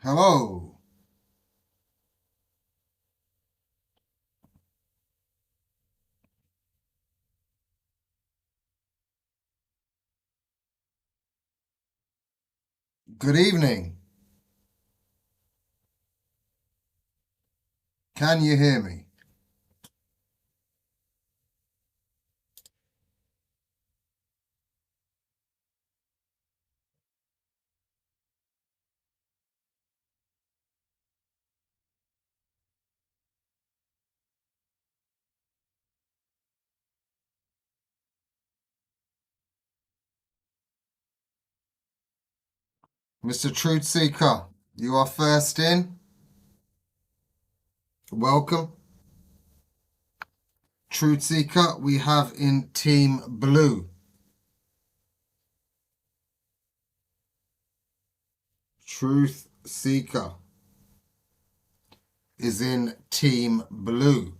Hello. Good evening. Can you hear me? Mr. Truth Seeker, you are first in. Welcome. Truth Seeker, we have in Team Blue. Truth Seeker is in Team Blue.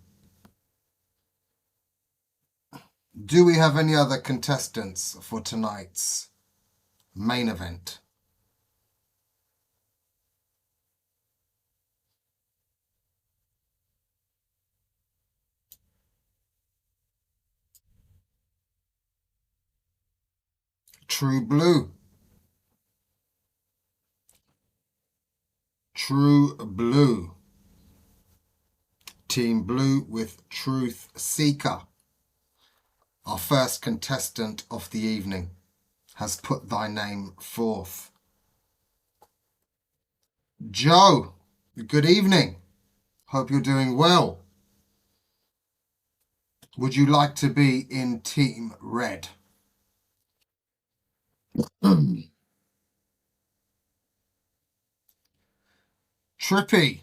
Do we have any other contestants for tonight's main event? True Blue. True Blue. Team Blue with Truth Seeker. Our first contestant of the evening has put thy name forth. Joe, good evening. Hope you're doing well. Would you like to be in Team Red? Trippy,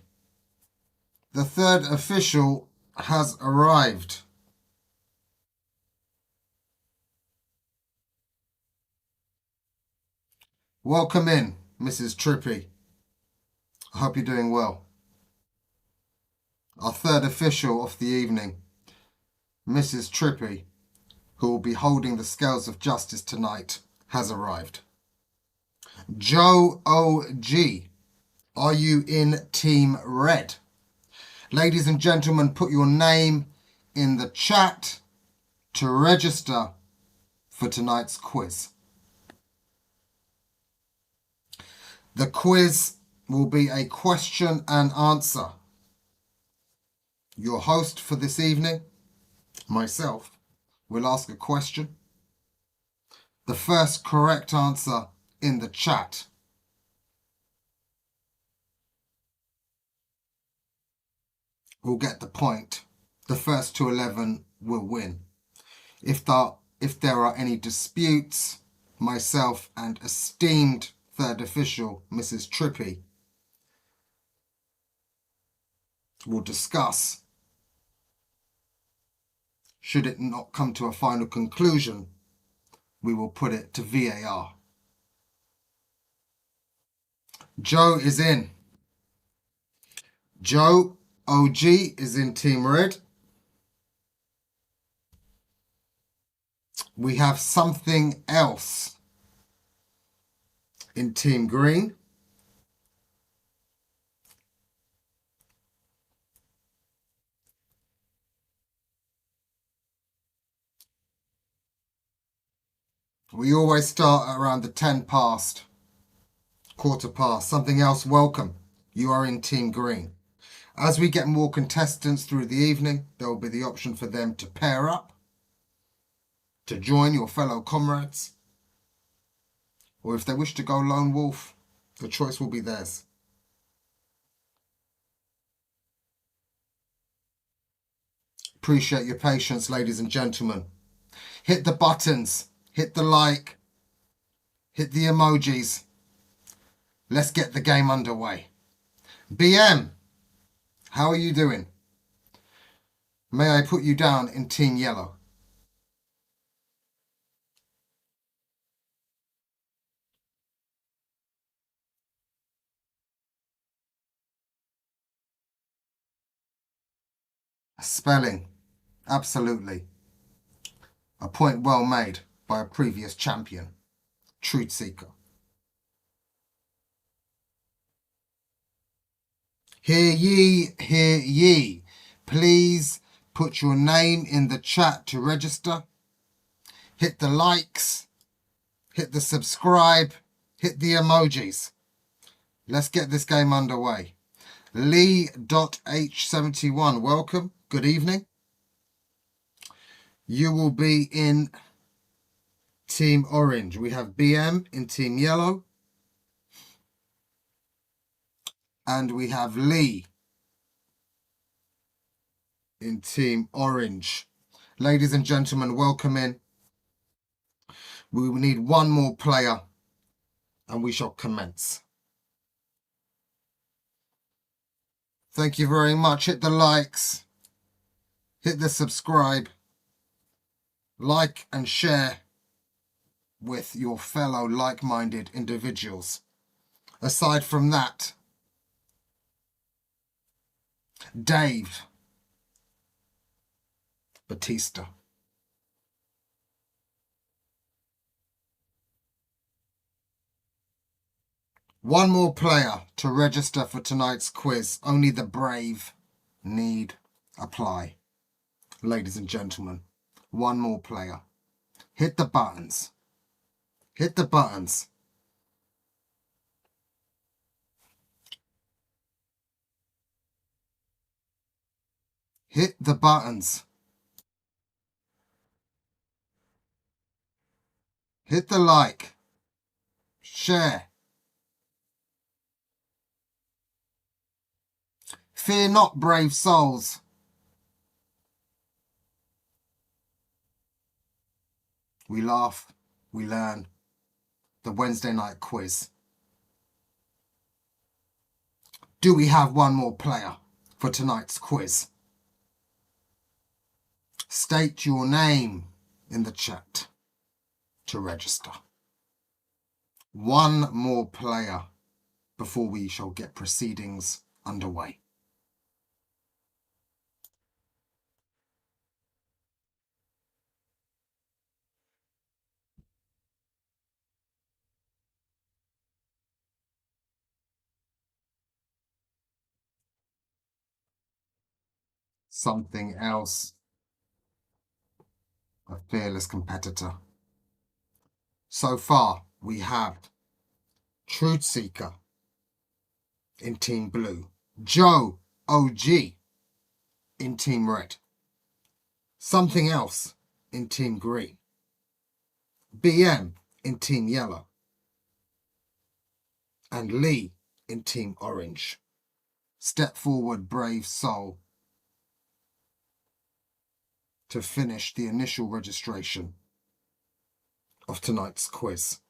the third official has arrived. Welcome in, Mrs. Trippy. I hope you're doing well. Our third official of the evening, Mrs. Trippy, who will be holding the scales of justice tonight, has arrived. Joe OG, are you in Team Red? Ladies and gentlemen, put your name in the chat to register for tonight's quiz. The quiz will be a question and answer. Your host for this evening, myself, will ask a question. The first correct answer in the chat will get the point. The first to 11 will win. If there are any disputes, myself and esteemed third official, Mrs. Trippy, will discuss. Should it not come to a final conclusion, we will put it to VAR. Joe is in. Joe OG is in Team Red. We have something else in Team Green. We always start around the 10 past, quarter past. Something else, welcome. You are in Team Green. As we get more contestants through the evening, there will be the option for them to pair up, to join your fellow comrades, or if they wish to go lone wolf, the choice will be theirs. Appreciate your patience, ladies and gentlemen. Hit the buttons, hit the like, hit the emojis. Let's get the game underway. BM, how are you doing? May I put you down in Team Yellow? Spelling, absolutely. A point well made by a previous champion, Truth Seeker. Hear ye, hear ye. Please put your name in the chat to register. Hit the likes, hit the subscribe, hit the emojis. Let's get this game underway. Lee.h71, welcome. Good evening. You will be in Team Orange. We have BM in Team Yellow. And we have Lee in Team Orange. Ladies and gentlemen, welcome in. We will need one more player and we shall commence. Thank you very much. Hit the likes, hit the subscribe, like and share with your fellow like-minded individuals. Aside from that, Dave Batista. One more player to register for tonight's quiz. Only the brave need apply. Ladies and gentlemen, one more player. Hit the buttons. Hit the buttons. Hit the buttons. Hit the like. Share. Fear not, brave souls. We laugh, we learn. The Wednesday night quiz. Do we have one more player for tonight's quiz? State your name in the chat to register. One more player before we shall get proceedings underway. Something else. A fearless competitor. So far, we have Truth Seeker in Team Blue, Joe OG in Team Red, Something Else in Team Green, BM in Team Yellow, and Lee in Team Orange. Step forward, brave soul, to finish the initial registration of tonight's quiz.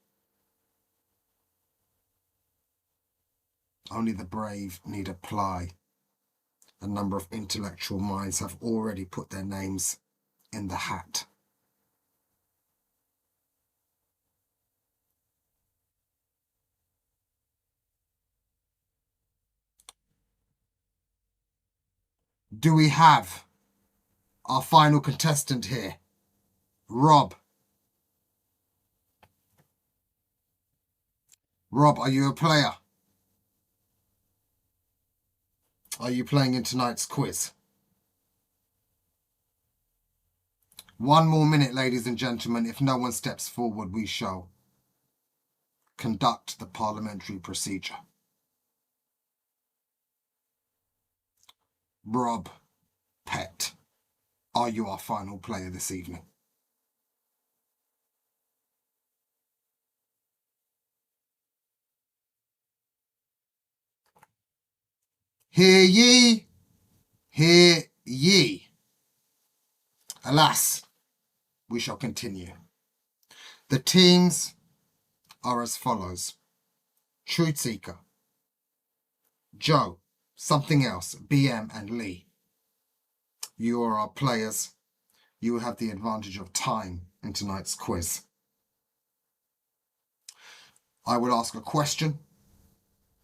Only the brave need apply. A number of intellectual minds have already put their names in the hat. Do we have our final contestant here? Rob. Rob, are you a player? Are you playing in tonight's quiz? One more minute, ladies and gentlemen. If no one steps forward, we shall conduct the parliamentary procedure. Rob Pett, are you our final player this evening? Hear ye, hear ye. Alas, we shall continue. The teams are as follows. Truth Seeker, Joe, Something Else, BM and Lee. You are our players. You will have the advantage of time in tonight's quiz. I will ask a question.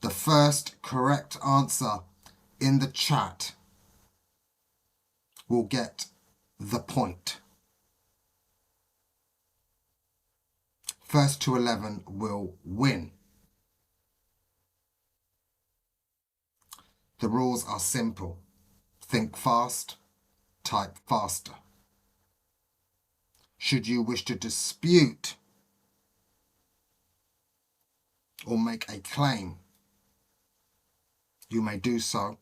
The first correct answer in the chat will get the point. First to 11 will win. The rules are simple. Think fast, type faster. Should you wish to dispute or make a claim, you may do so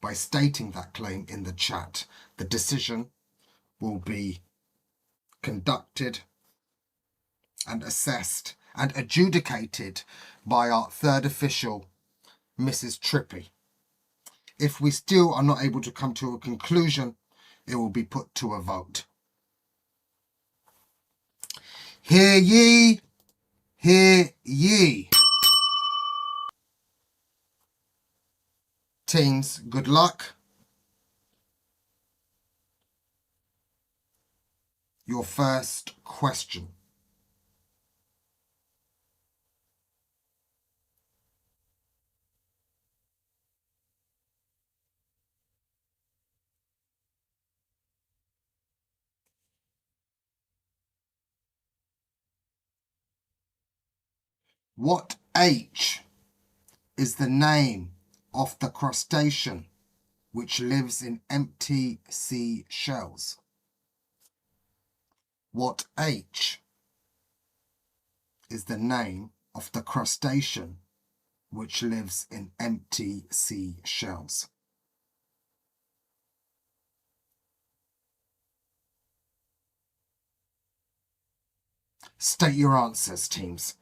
by stating that claim in the chat. The decision will be conducted and assessed and adjudicated by our third official, Mrs. Trippy. If we still are not able to come to a conclusion, it will be put to a vote. Hear ye, hear ye. Teams, good luck. Your first question. What H is the name of the crustacean which lives in empty sea shells? What H is the name of the crustacean which lives in empty sea shells? State your answers, teams.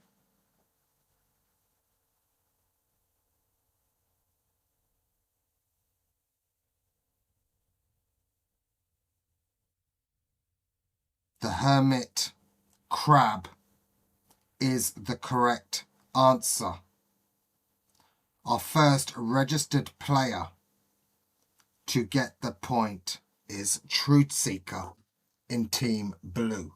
The hermit crab is the correct answer. Our first registered player to get the point is Truth Seeker in Team Blue.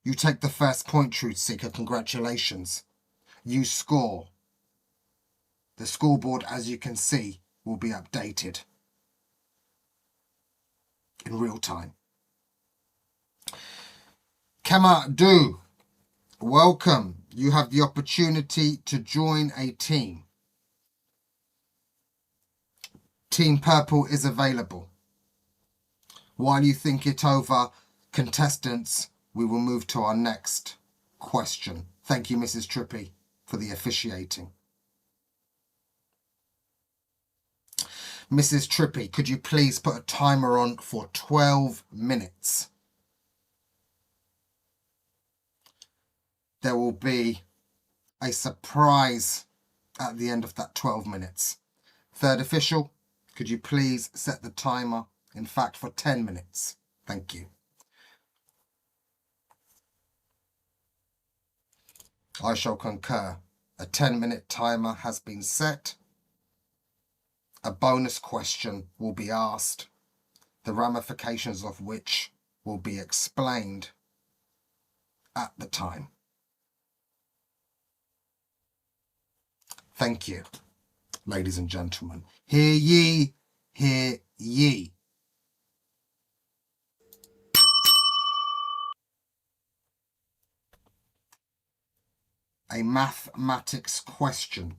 You take the first point, Truth Seeker. Congratulations. You score. The scoreboard, as you can see, will be updated in real time. Kamadu, welcome. You have the opportunity to join a team. Team Purple is available. While you think it over, contestants, we will move to our next question. Thank you, Mrs. Trippy, for the officiating. Mrs. Trippy, could you please put a timer on for 12 minutes? There will be a surprise at the end of that 12 minutes. Third official, could you please set the timer, in fact, for 10 minutes? Thank you. I shall concur. A 10-minute timer has been set. A bonus question will be asked, the ramifications of which will be explained at the time. Thank you, ladies and gentlemen. Hear ye, hear ye. A mathematics question.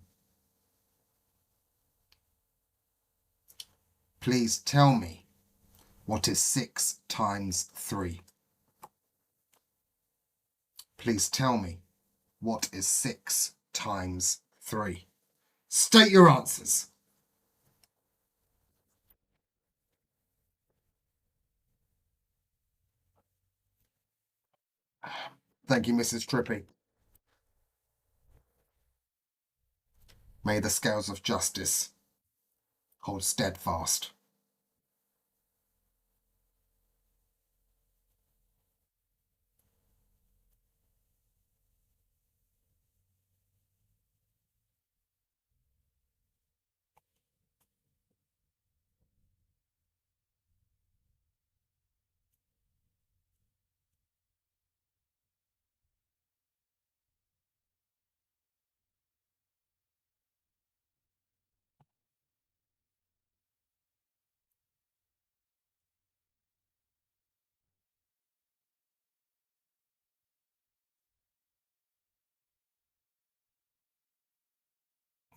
Please tell me, what is 6 times 3? Please tell me, what is 6 times 3? State your answers. Thank you, Mrs. Trippy. May the scales of justice hold steadfast.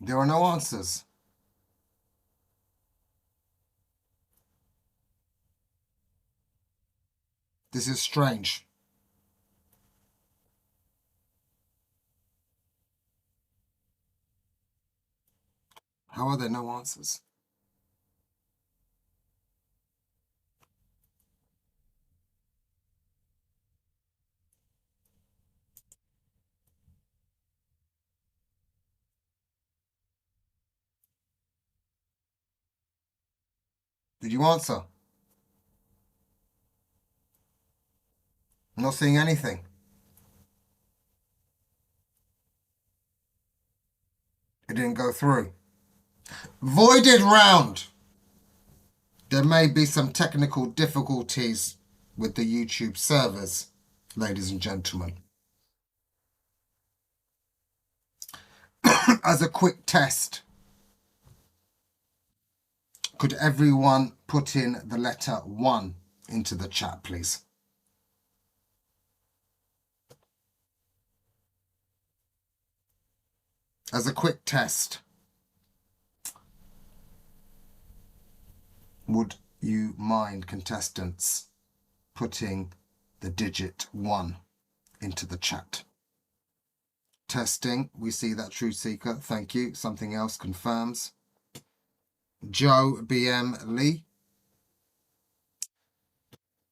There are no answers. This is strange. How are there no answers? Did you answer? I'm not seeing anything. It didn't go through. Voided round. There may be some technical difficulties with the YouTube servers, ladies and gentlemen. As a quick test, could everyone put in the letter 1 into the chat, please? As a quick test, would you mind, contestants, putting the digit 1 into the chat? Testing. We see that, True Seeker. Thank you. Something else confirms. Joe BM Lee.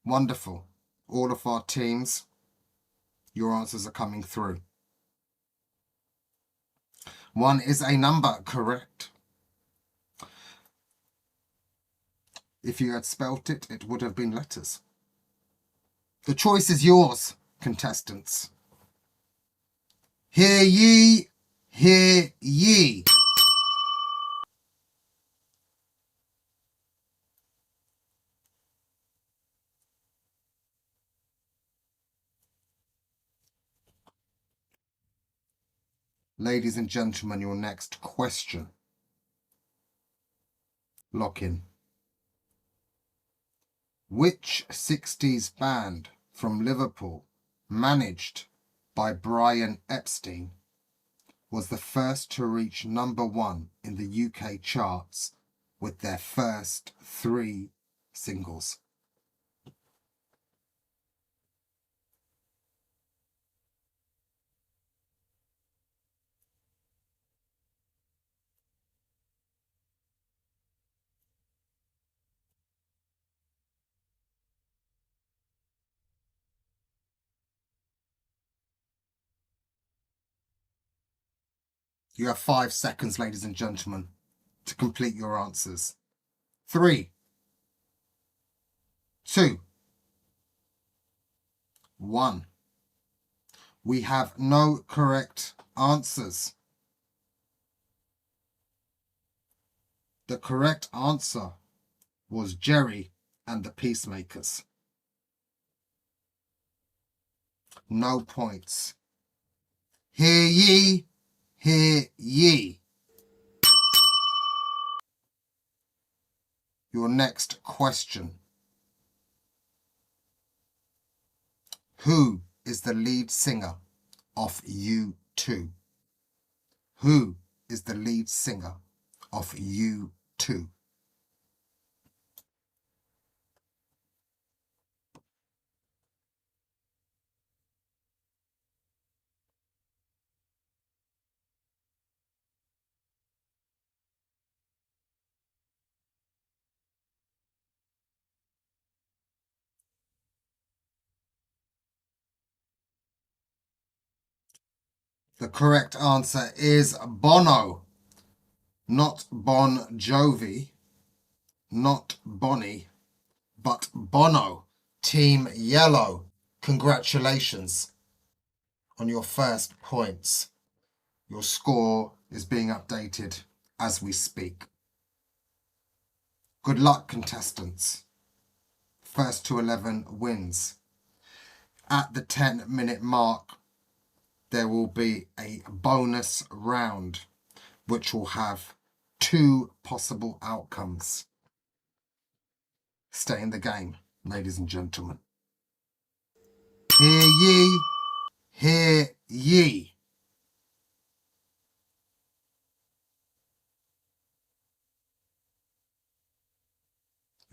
Wonderful. All of our teams, your answers are coming through. 1 is a number, correct. If you had spelt it, it would have been letters. The choice is yours, contestants. Hear ye, hear ye. Ladies and gentlemen, your next question. Lock in. Which 60s band from Liverpool, managed by Brian Epstein, was the first to reach #1 in the UK charts with their first 3 singles? You have 5 seconds, ladies and gentlemen, to complete your answers. 3, 2, 1. We have no correct answers. The correct answer was Jerry and the Peacemakers. No points. Hear ye, hear ye. Your next question. Who is the lead singer of U2? Who is the lead singer of U2? The correct answer is Bono. Not Bon Jovi, not Bonnie, but Bono. Team Yellow, congratulations on your first points. Your score is being updated as we speak. Good luck, contestants. First to 11 wins. At the 10-minute mark, there will be a bonus round, which will have 2 possible outcomes. Stay in the game, ladies and gentlemen. Hear ye, hear ye.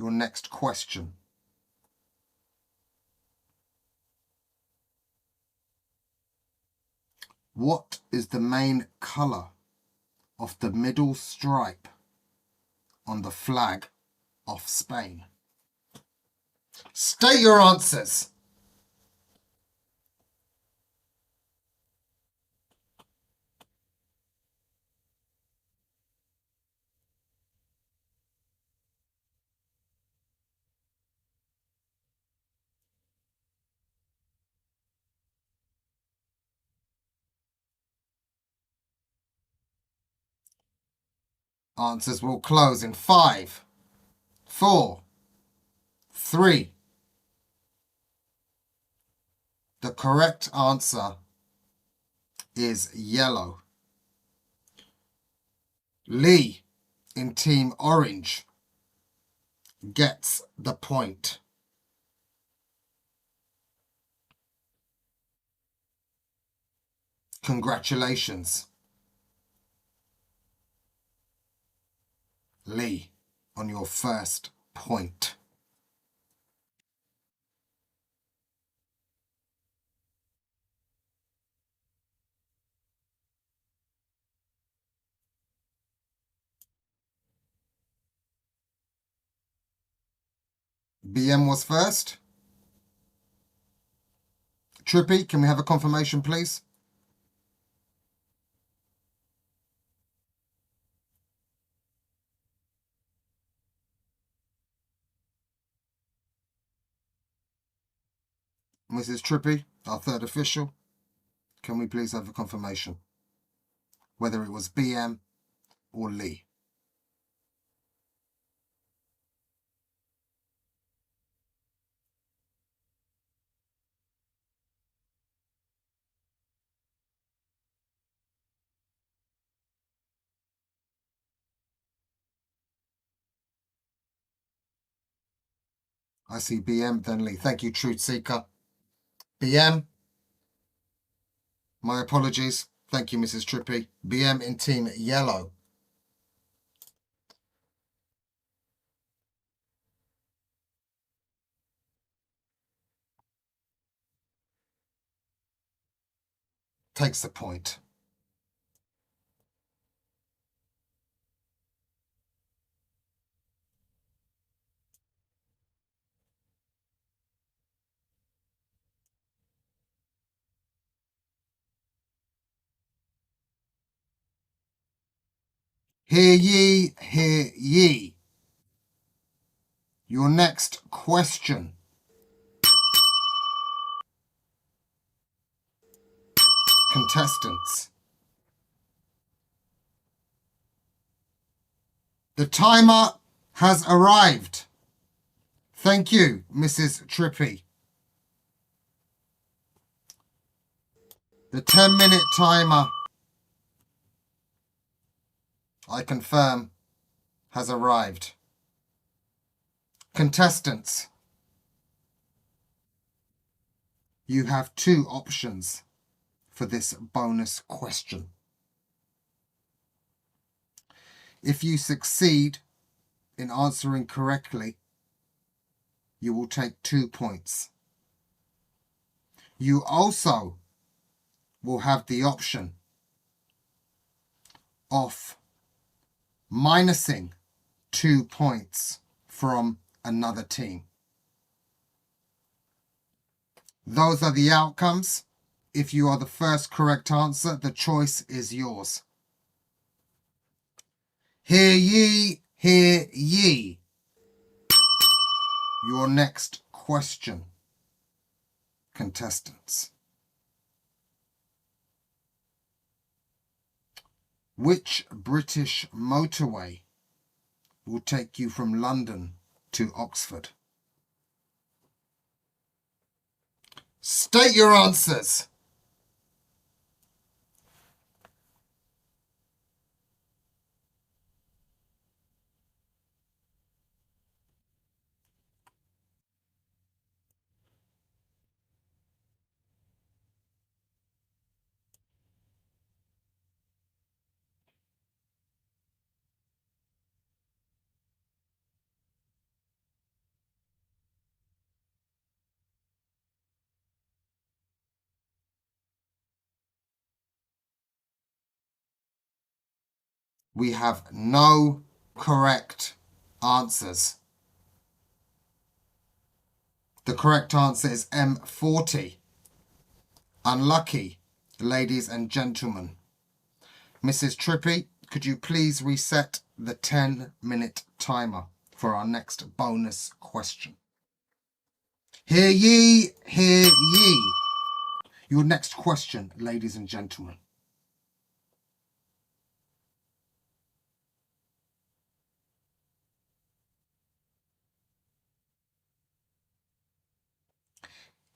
your next question. What is the main colour of the middle stripe on the flag of Spain? State your answers. Answers will close in 5, 4, 3. The correct answer is yellow. Lee in Team Orange gets the point. Congratulations, Lee, on your first point. BM was first. Trippy, can we have a confirmation, please? Mrs. Trippy, our third official, can we please have a confirmation? Whether it was BM or Lee. I see BM, then Lee. Thank you, Truth Seeker. BM, my apologies. Thank you, Mrs. Trippy. BM in Team Yellow. Takes the point. Hear ye, hear ye. Your next question. Contestants. The timer has arrived. Thank you, Mrs. Trippy. The 10-minute timer, I confirm, has arrived. Contestants, you have 2 options for this bonus question. If you succeed in answering correctly, you will take 2 points. You also will have the option of minusing 2 points from another team. Those are the outcomes. If you are the first correct answer, the choice is yours. Hear ye, hear ye. Your next question, contestants. Which British motorway will take you from London to Oxford? State your answers. We have no correct answers. The correct answer is M40. Unlucky, ladies and gentlemen. Mrs. Trippy, could you please reset the 10-minute timer for our next bonus question? Hear ye, hear ye. Your next question, ladies and gentlemen.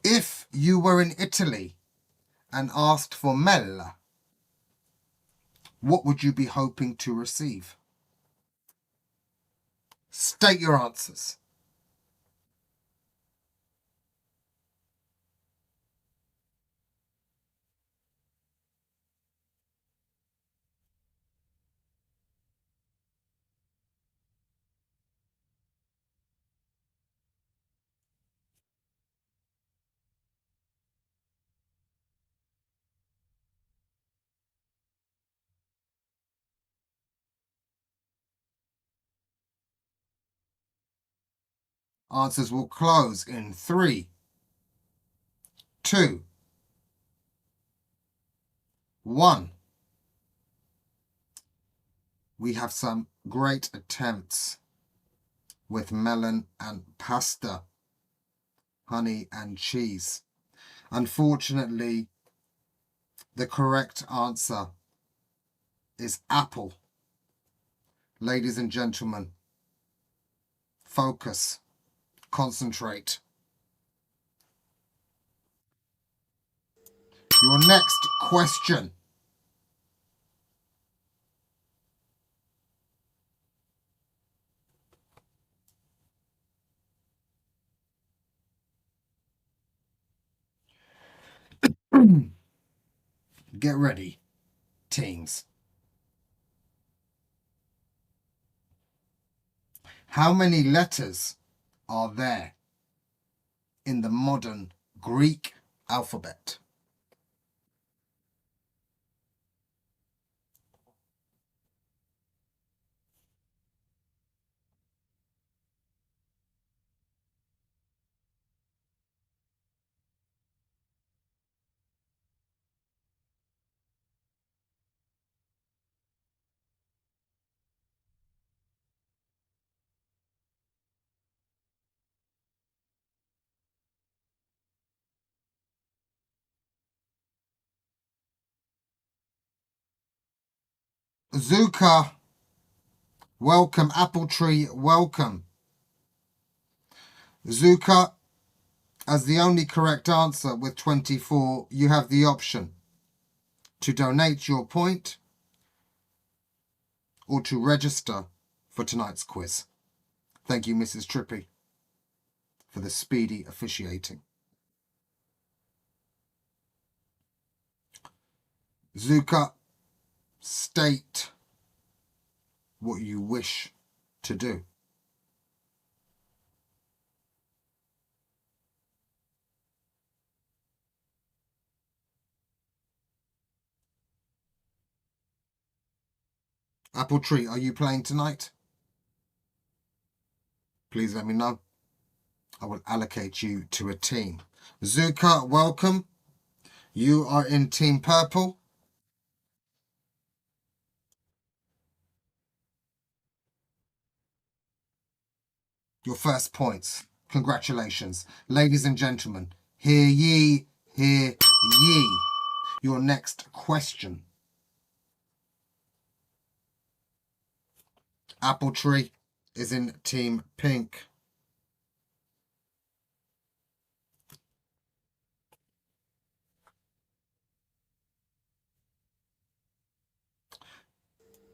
If you were in Italy and asked for Mela, what would you be hoping to receive? State your answers. Answers will close in 3, 2, 1. We have some great attempts with melon and pasta, honey and cheese. Unfortunately, the correct answer is apple. Ladies and gentlemen, focus, concentrate. Your next question. Get ready, teams. How many letters are there in the modern Greek alphabet? Zuka, welcome. Apple Tree, welcome. Zuka, as the only correct answer with 24, you have the option to donate your point or to register for tonight's quiz. Thank you, Mrs. Trippy, for the speedy officiating. Zuka, state what you wish to do. Apple Tree, are you playing tonight? Please let me know. I will allocate you to a team. Zuka, welcome. You are in Team Purple. Your first points. Congratulations. Ladies and gentlemen, hear ye, hear ye. Your next question. Apple Tree is in Team Pink.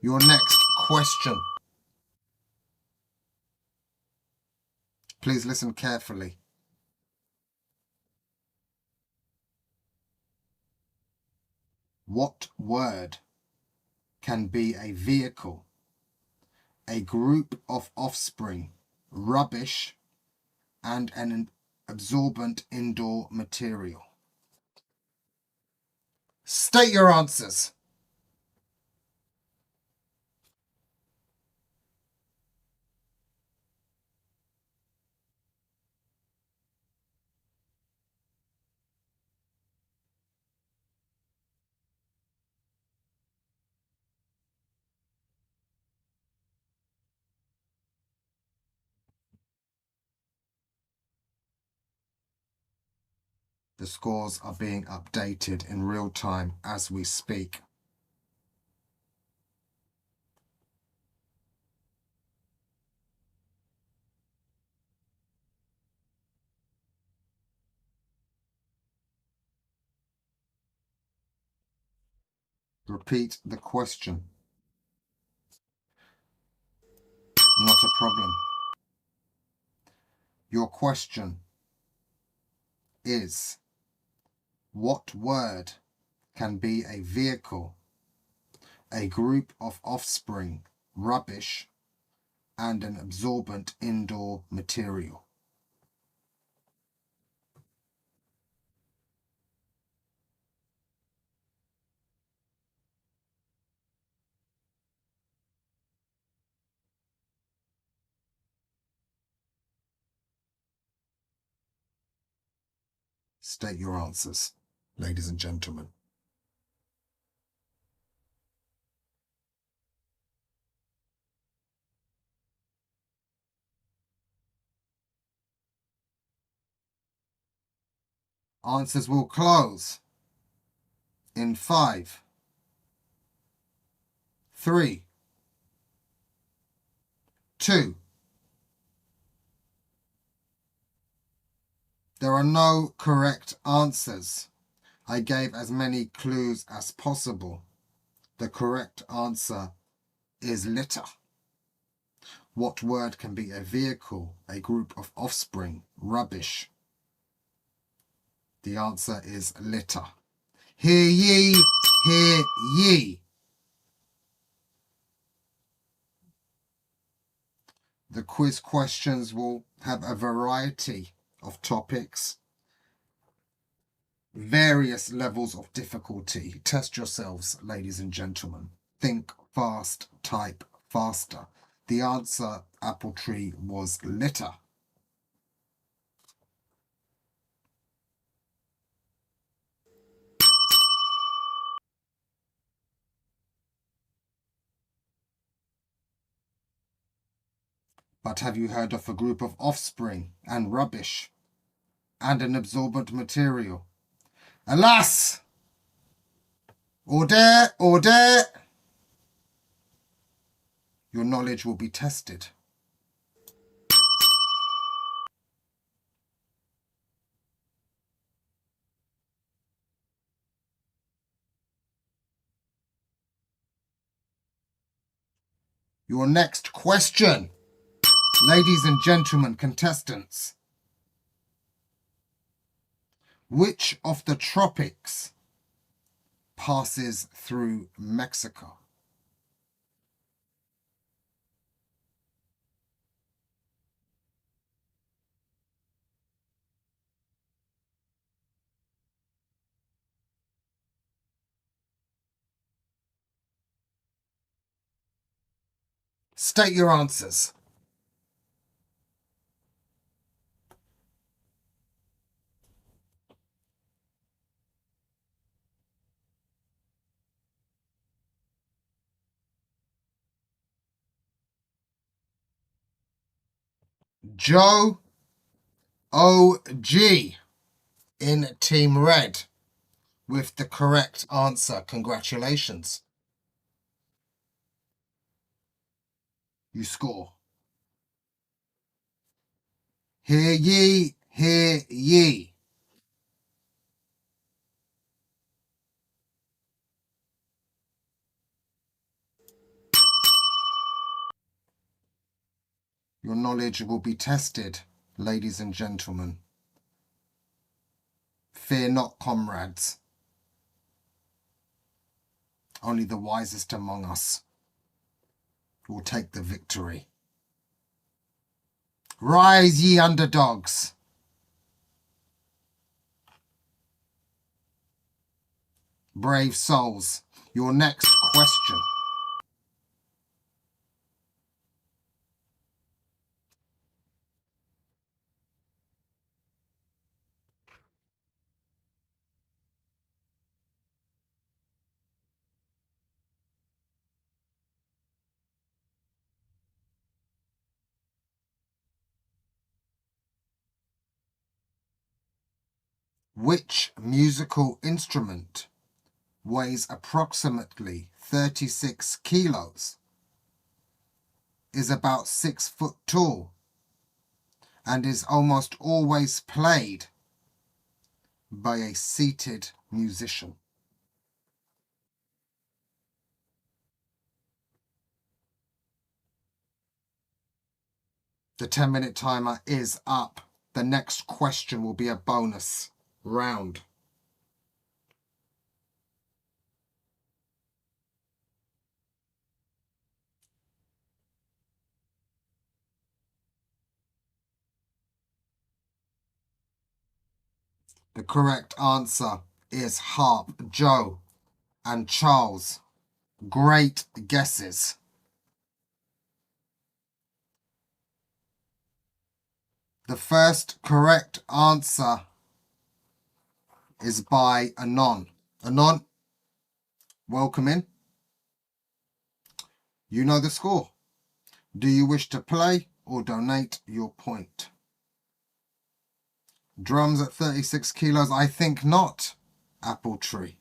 Your next question. Please listen carefully. What word can be a vehicle, a group of offspring, rubbish, and an absorbent indoor material? State your answers. The scores are being updated in real time as we speak. Repeat the question. Not a problem. Your question is, what word can be a vehicle, a group of offspring, rubbish, and an absorbent indoor material? State your answers, ladies and gentlemen. Answers will close in 5, 3, 2. There are no correct answers. I gave as many clues as possible. The correct answer is litter. What word can be a vehicle, a group of offspring, rubbish? The answer is litter. Hear ye, hear ye. The quiz questions will have a variety of topics, various levels of difficulty. Test yourselves, ladies and gentlemen. Think fast, type faster. The answer, apple tree, was litter. But have you heard of a group of offspring and rubbish and an absorbent material? Alas! Order, order! Your knowledge will be tested. Your next question, ladies and gentlemen, contestants. Which of the tropics passes through Mexico? State your answers. Joe OG in Team Red with the correct answer. Congratulations. You score. Hear ye, hear ye. Your knowledge will be tested, ladies and gentlemen. Fear not, comrades. Only the wisest among us will take the victory. Rise, ye underdogs. Brave souls. Your next question. Which musical instrument weighs approximately 36 kilos, is about 6 foot tall, and is almost always played by a seated musician? The 10-minute timer is up. The next question will be a bonus round. The correct answer is harp. Joe and Charles, great guesses. The first correct answer is by Anon. Anon, welcome in. You know the score. Do you wish to play or donate your point? Drums at 36 kilos? I think not. Apple tree.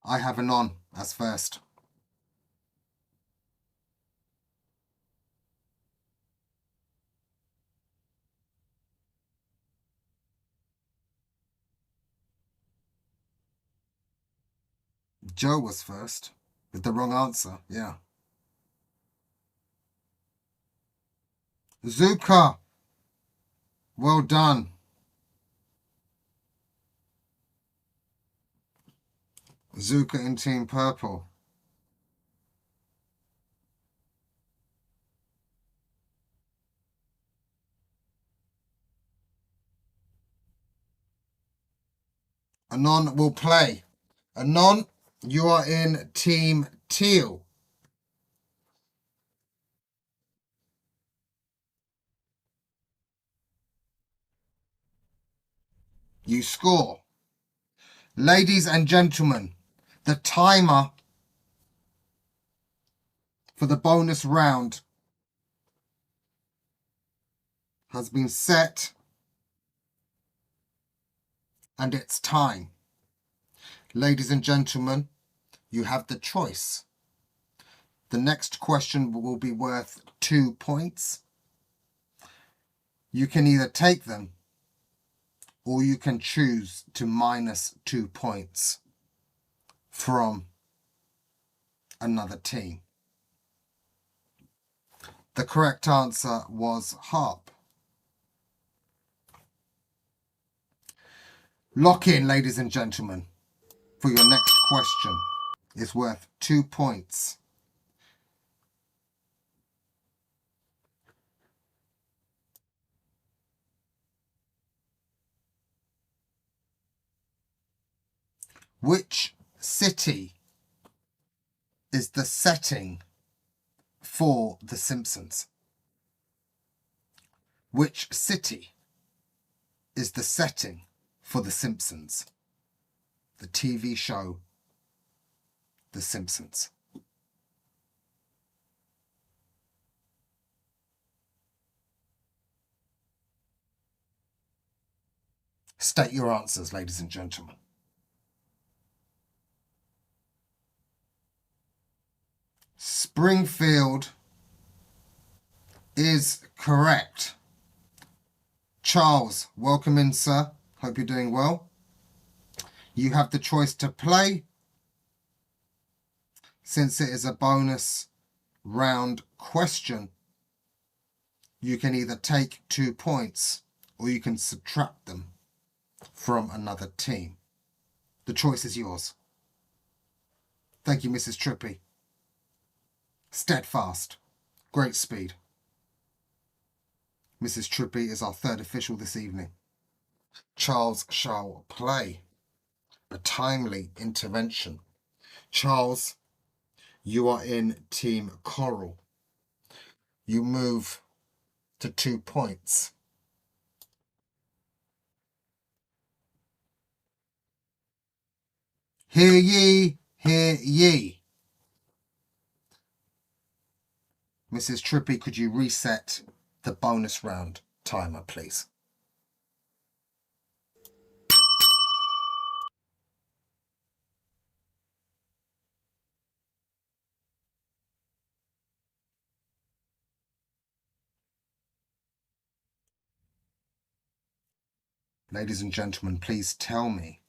I have Anon as first. Joe was first with the wrong answer. Yeah. Zuka, well done. Zuka in Team Purple. Anon will play. Anon, you are in Team Teal. You score. Ladies and gentlemen, the timer for the bonus round has been set, and it's time. Ladies and gentlemen, you have the choice. The next question will be worth 2 points. You can either take them or you can choose to minus 2 points from another team. The correct answer was harp. Lock in, ladies and gentlemen, for your next question. It's worth 2 points. Which city is the setting for The Simpsons? Which city is the setting for The Simpsons? The TV show The Simpsons. State your answers, ladies and gentlemen. Springfield is correct. Charles, welcome in, sir. Hope you're doing well. You have the choice to play. Since it is a bonus round question, you can either take 2 points or you can subtract them from another team. The choice is yours. Thank you, Mrs. Trippy. Steadfast. Great speed. Mrs. Trippy is our third official this evening. Charles shall play. A timely intervention. Charles, you are in Team Coral. You move to 2 points. Hear ye, hear ye. Mrs. Trippy, could you reset the bonus round timer, please? Ladies and gentlemen, please tell me.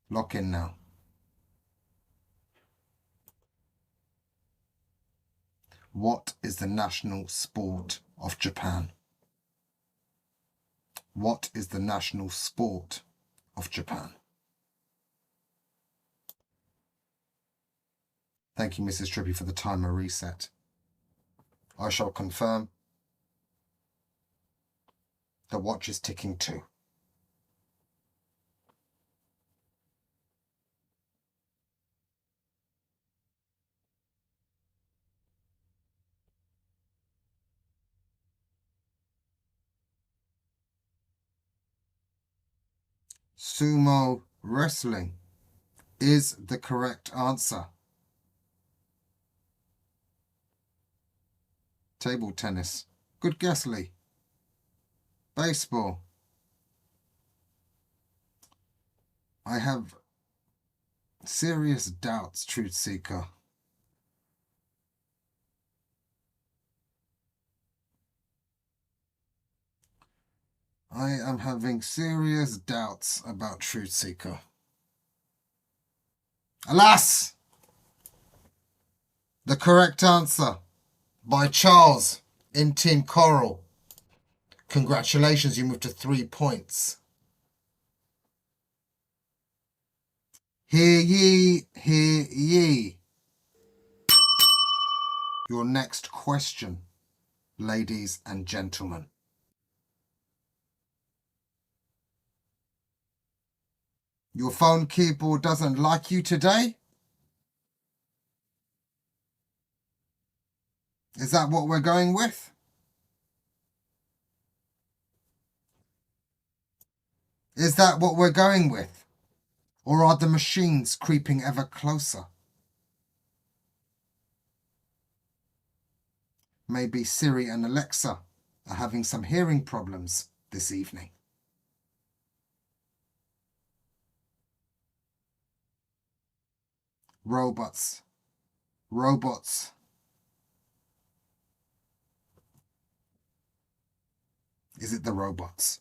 Lock in now. What is the national sport of Japan? What is the national sport of Japan? Thank you, Mrs. Trippy, for the timer reset. I shall confirm the watch is ticking too. Sumo wrestling is the correct answer. Table tennis. Good guess, Lee. Baseball. I have serious doubts, Truth Seeker. I am having serious doubts about Truth Seeker. Alas! The correct answer by Charles in Team Coral. Congratulations, you moved to 3 points. Hear ye, hear ye. Your next question, ladies and gentlemen. Your phone keyboard doesn't like you today? Is that what we're going with? Is that what we're going with? Or are the machines creeping ever closer? Maybe Siri and Alexa are having some hearing problems this evening. Robots. Robots. Is it the robots?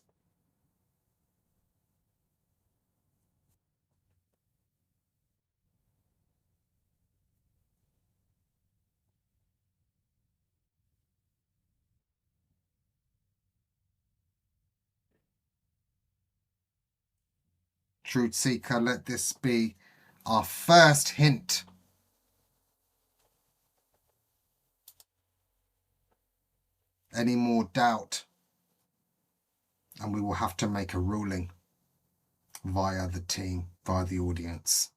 Truth Seeker, let this be our first hint. Any more doubt, and we will have to make a ruling via the team, via the audience.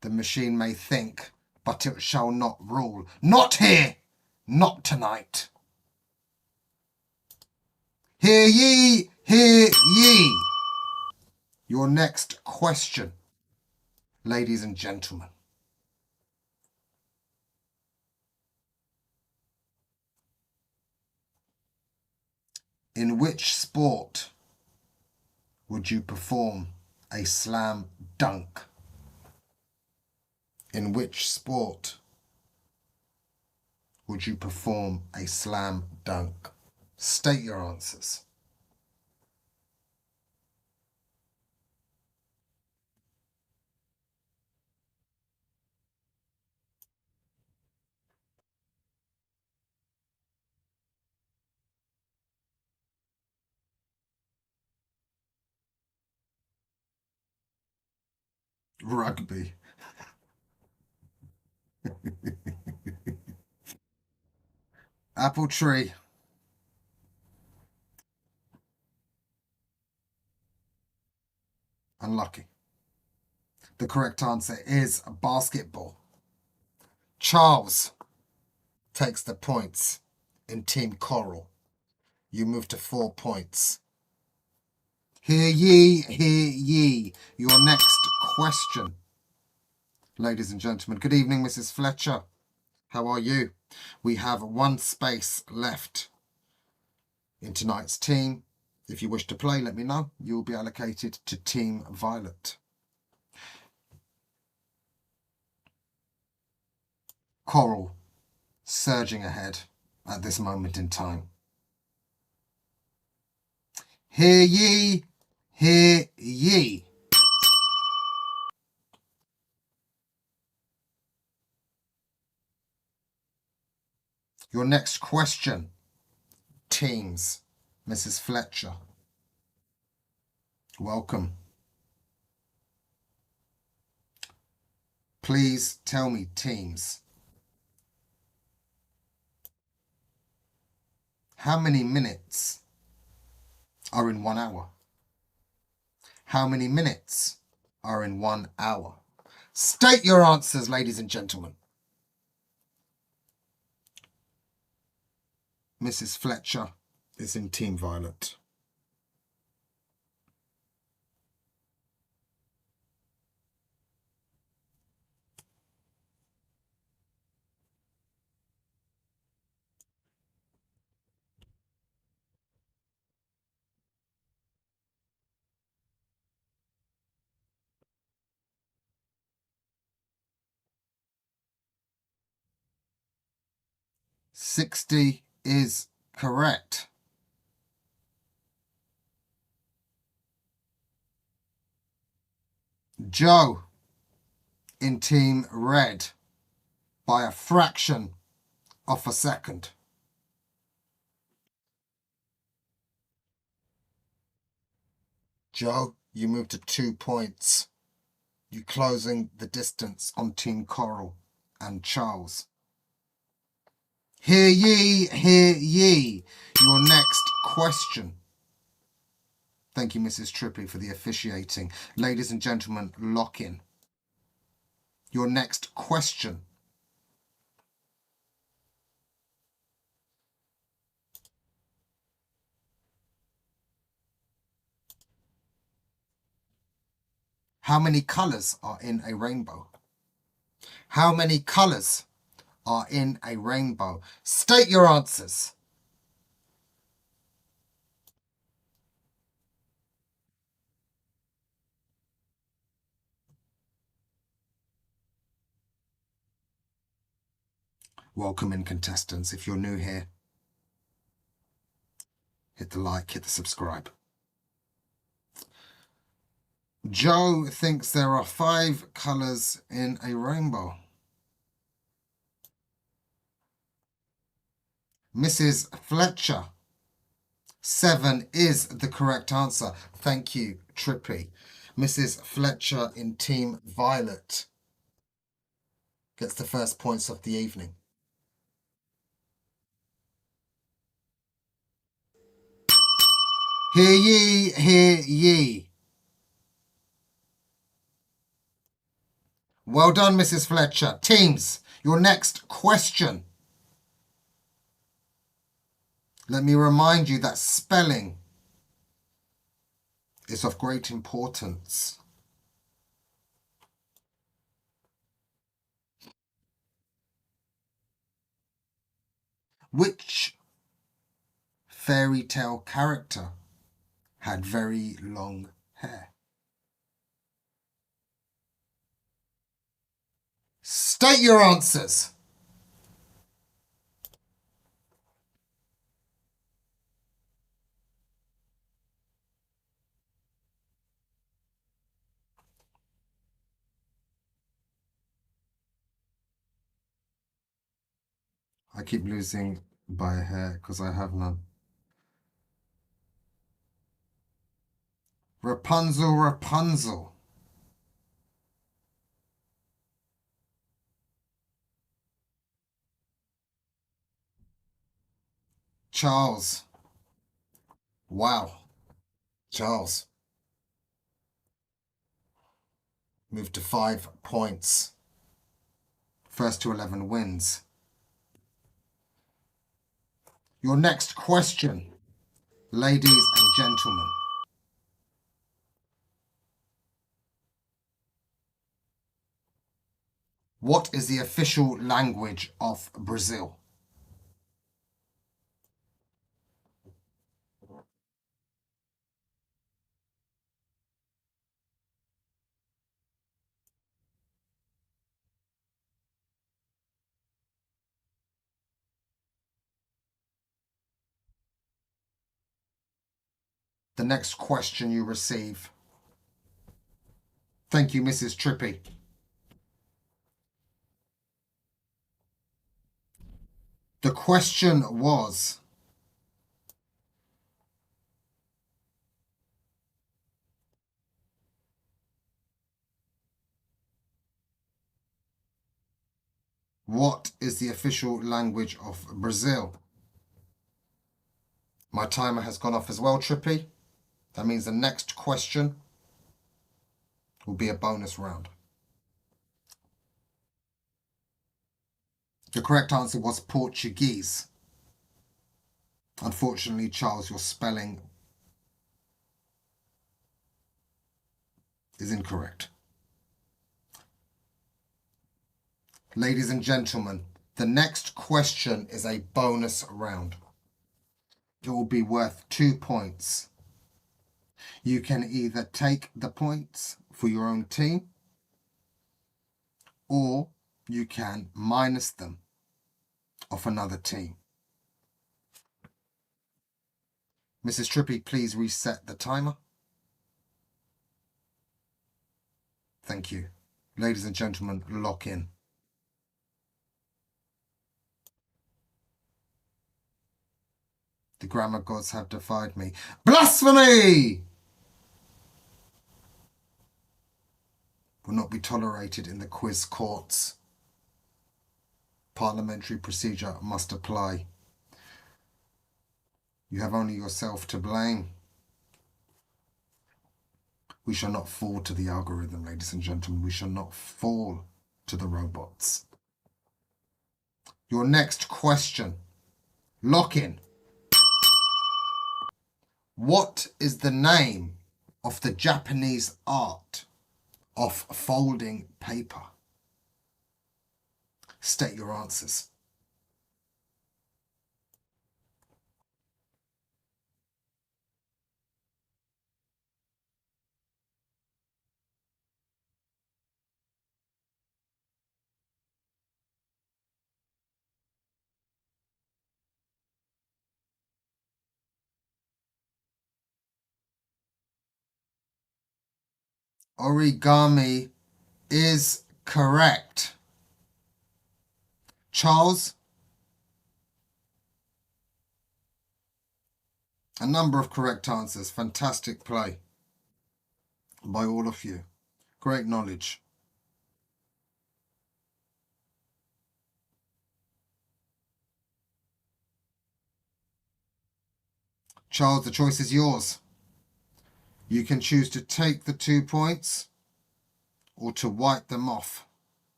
The machine may think, but it shall not rule. Not here! Not tonight. Hear ye, hear ye. Your next question, ladies and gentlemen. In which sport would you perform a slam dunk? In which sport would you perform a slam dunk? State your answers. Rugby. Apple tree. Unlucky. The correct answer is basketball. Charles takes the points in Team Coral. You move to 4 points. Hear ye, hear ye. Your next question. Ladies and gentlemen, good evening, Mrs. Fletcher. How are you? We have 1 space left in tonight's team. If you wish to play, let me know. You'll be allocated to Team Violet. Coral surging ahead at this moment in time. Hear ye, hear ye. Your next question, teams. Mrs. Fletcher, welcome. Please tell me, teams, how many minutes are in 1 hour? How many minutes are in 1 hour? State your answers, ladies and gentlemen. Mrs. Fletcher is in Team Violet. "60 is correct. Joe in Team Red by a fraction of a second. Joe, you move to 2 points. You closing the distance on Team Coral and Charles. Hear ye, hear ye. Your next question. Thank you, Mrs. Trippy, for the officiating. Ladies and gentlemen, lock in. Your next question. How many colours are in a rainbow? How many colours are in a rainbow? State your answers. Welcome in, contestants. If you're new here, hit the like, hit the subscribe. Joe thinks there are 5 colours in a rainbow. Mrs. Fletcher, 7 is the correct answer. Thank you, Trippy. Mrs. Fletcher in Team Violet gets the first points of the evening. Hear ye, hear ye. Well done, Mrs. Fletcher. Teams, your next question. Let me remind you that spelling is of great importance. Which fairy tale character had very long hair? State your answers. I keep losing by a hair because I have none. Rapunzel, Rapunzel. Charles. Wow. Charles. Move to 5 points. First to 11 wins. Your next question, ladies and gentlemen. What is the official language of Brazil? The next question you receive. Thank you, Mrs. Trippy. The question was, what is the official language of Brazil? My timer has gone off as well, Trippy. That means the next question will be a bonus round. The correct answer was Portuguese. Unfortunately, Charles, your spelling is incorrect. Ladies and gentlemen, the next question is a bonus round. It will be worth 2 points. You can either take the points for your own team, or you can minus them off another team. Mrs. Trippy, please reset the timer. Thank you. Ladies and gentlemen, lock in. The grammar gods have defied me. Blasphemy will not be tolerated in the quiz courts. Parliamentary procedure must apply. You have only yourself to blame. We shall not fall to the algorithm, ladies and gentlemen. We shall not fall to the robots. Your next question. Lock in. What is the name of the Japanese art of folding paper? State your answers. Origami is correct. Charles, a number of correct answers. Fantastic play by all of you. Great knowledge. Charles, the choice is yours. You can choose to take the 2 points or to wipe them off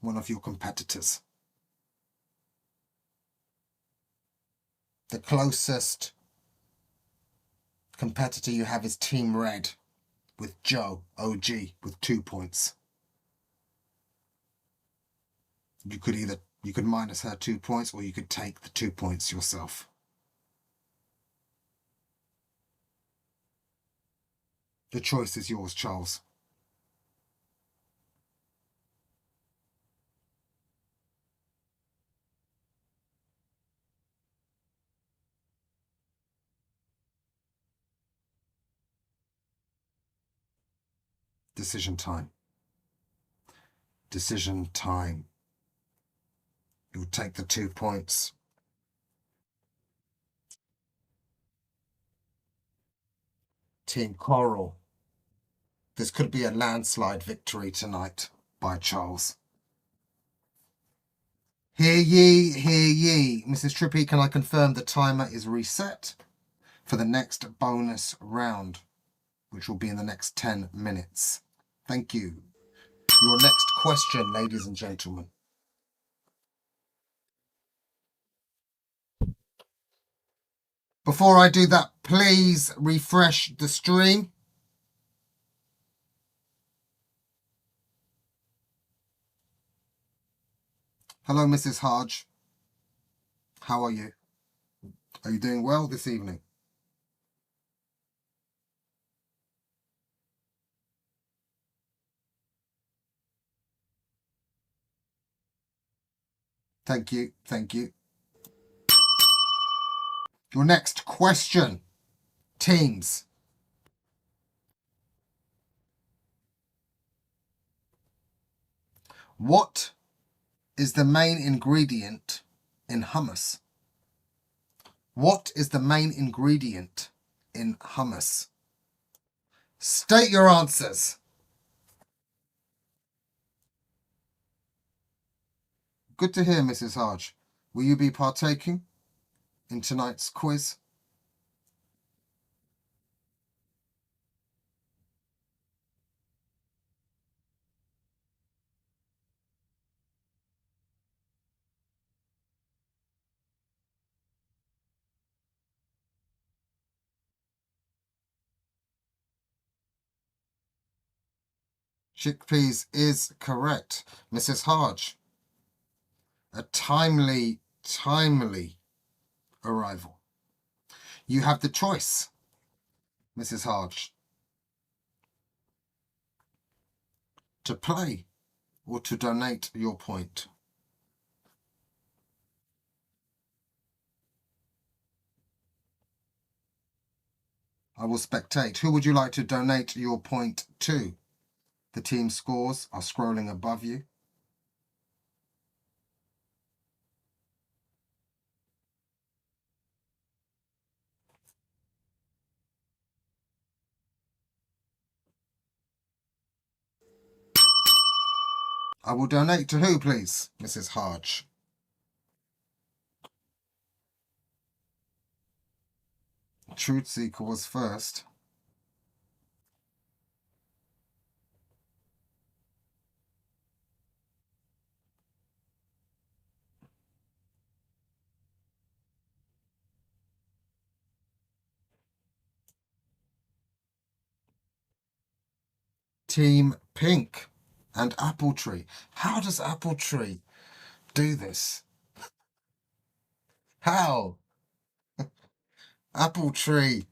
one of your competitors. The closest competitor you have is Team Red with Joe, OG, with 2 points. You could minus her 2 points, or you could take the 2 points yourself. The choice is yours, Charles. Decision time. Decision time. You'll take the 2 points. Team Coral. This could be a landslide victory tonight by Charles. Hear ye, hear ye. Mrs. Trippy, can I confirm the timer is reset for the next bonus round, which will be in the next 10 minutes? Thank you. Your next question, ladies and gentlemen. Before I do that, please refresh the stream. Hello, Mrs. Hodge. How are you? Are you doing well this evening? Thank you. Thank you. Your next question, teams. What is the main ingredient in hummus? What is the main ingredient in hummus? State your answers. Good to hear, Mrs. Hodge. Will you be partaking in tonight's quiz? Chickpeas is correct. Mrs. Hodge, a timely arrival. You have the choice, Mrs. Hodge, to play or to donate your point. I will spectate. Who would you like to donate your point to? The team scores are scrolling above you. I will donate to who, please, Mrs. Hodge? Truth Seeker was first. Team Pink and Apple Tree. How does Apple Tree do this? How? Apple Tree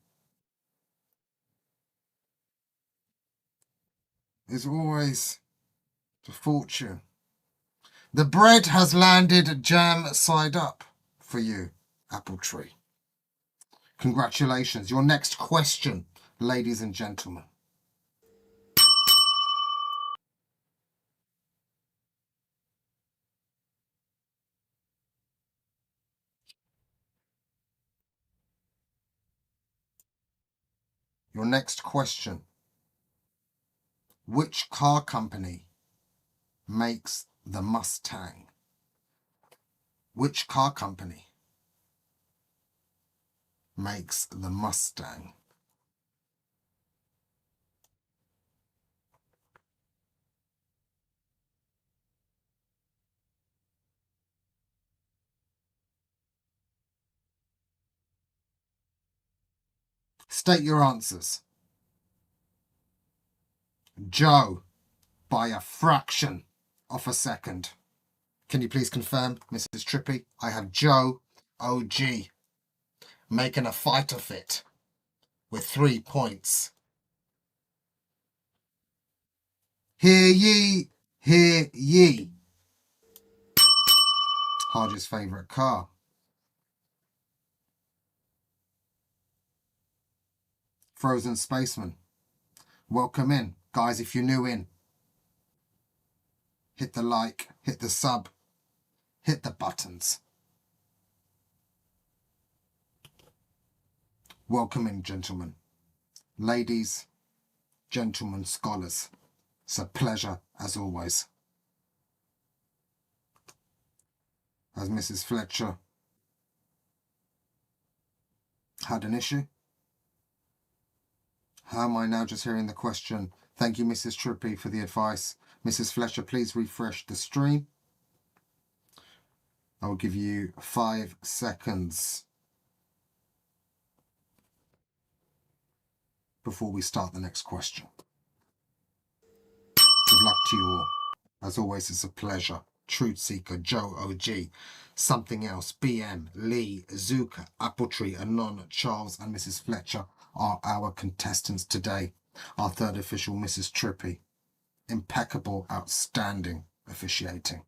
is always the fortune. The bread has landed jam side up for you, Apple Tree. Congratulations. Your next question, ladies and gentlemen. Your next question. Which car company makes the Mustang? Which car company makes the Mustang? State your answers. Joe, by a fraction of a second. Can you please confirm, Mrs. Trippy? I have Joe OG making a fight of it with 3 points. Hear ye, hear ye. Hodge's favourite car. Frozen Spaceman. Welcome in. Guys, if you're new in, hit the like, hit the sub, hit the buttons. Welcome in, gentlemen. Ladies, gentlemen, scholars. It's a pleasure, as always. Has Mrs. Fletcher had an issue? How am I now just hearing the question? Thank you, Mrs. Trippy, for the advice. Mrs. Fletcher, please refresh the stream. I will give you 5 seconds before we start the next question. Good luck to you all. As always, it's a pleasure. Truth Seeker, Joe OG, Something Else, BM, Lee, Zuka, Appletree, Anon, Charles, and Mrs. Fletcher are our contestants today. Our third official, Mrs. Trippy. Impeccable, outstanding officiating.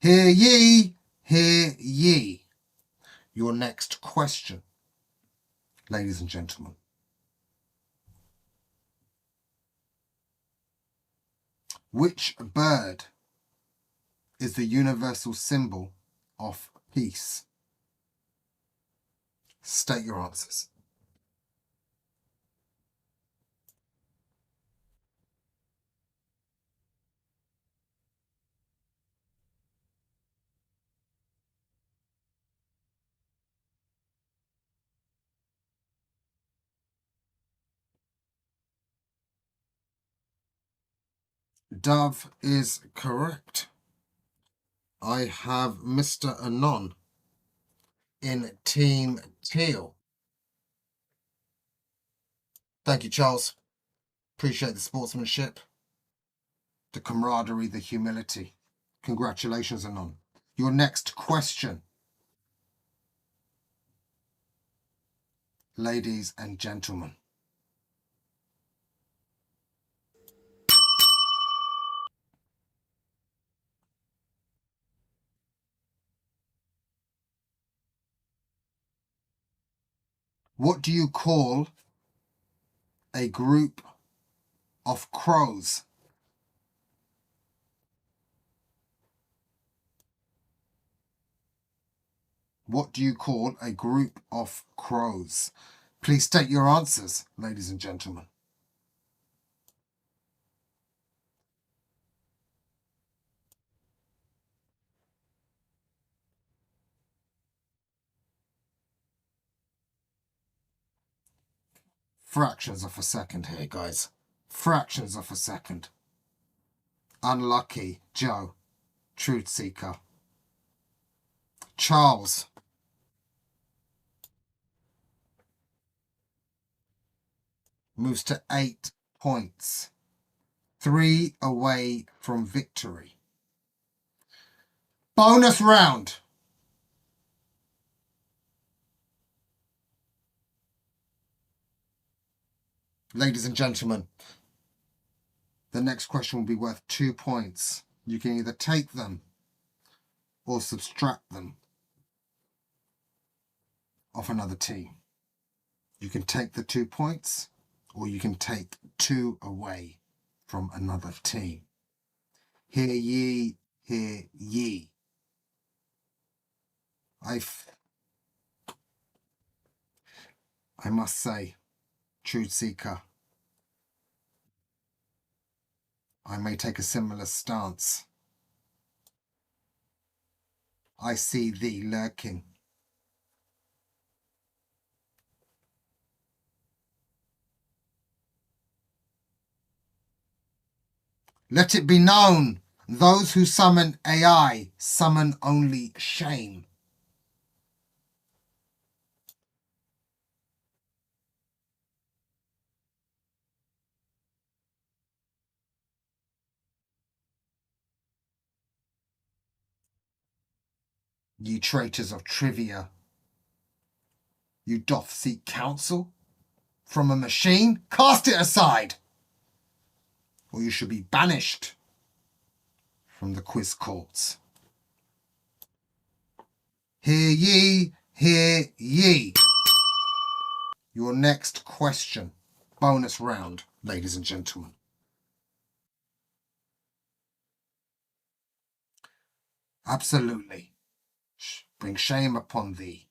Hear ye, hear ye. Your next question, ladies and gentlemen. Which bird is the universal symbol of peace? State your answers. Dove is correct. I have Mr. Anon in Team Teal. Thank you, Charles. Appreciate the sportsmanship, the camaraderie, the humility. Congratulations, Anon. Your next question, ladies and gentlemen. What do you call a group of crows? What do you call a group of crows? Please state your answers, ladies and gentlemen. Fractions of a second here, guys. Fractions of a second. Unlucky, Joe. Truth Seeker. Charles. Moves to 8 points. 3 away from victory. Bonus round. Ladies and gentlemen, the next question will be worth 2 points. You can either take them or subtract them off another team. You can take the 2 points or you can take 2 away from another team. Hear ye, hear ye. I must say, Truth Seeker, I may take a similar stance. I see thee lurking. Let it be known, those who summon AI summon only shame. Ye traitors of trivia, you doth seek counsel from a machine? Cast it aside, or you should be banished from the quiz courts. Hear ye, hear ye. Your next question, bonus round, ladies and gentlemen. Absolutely. Bring shame upon thee.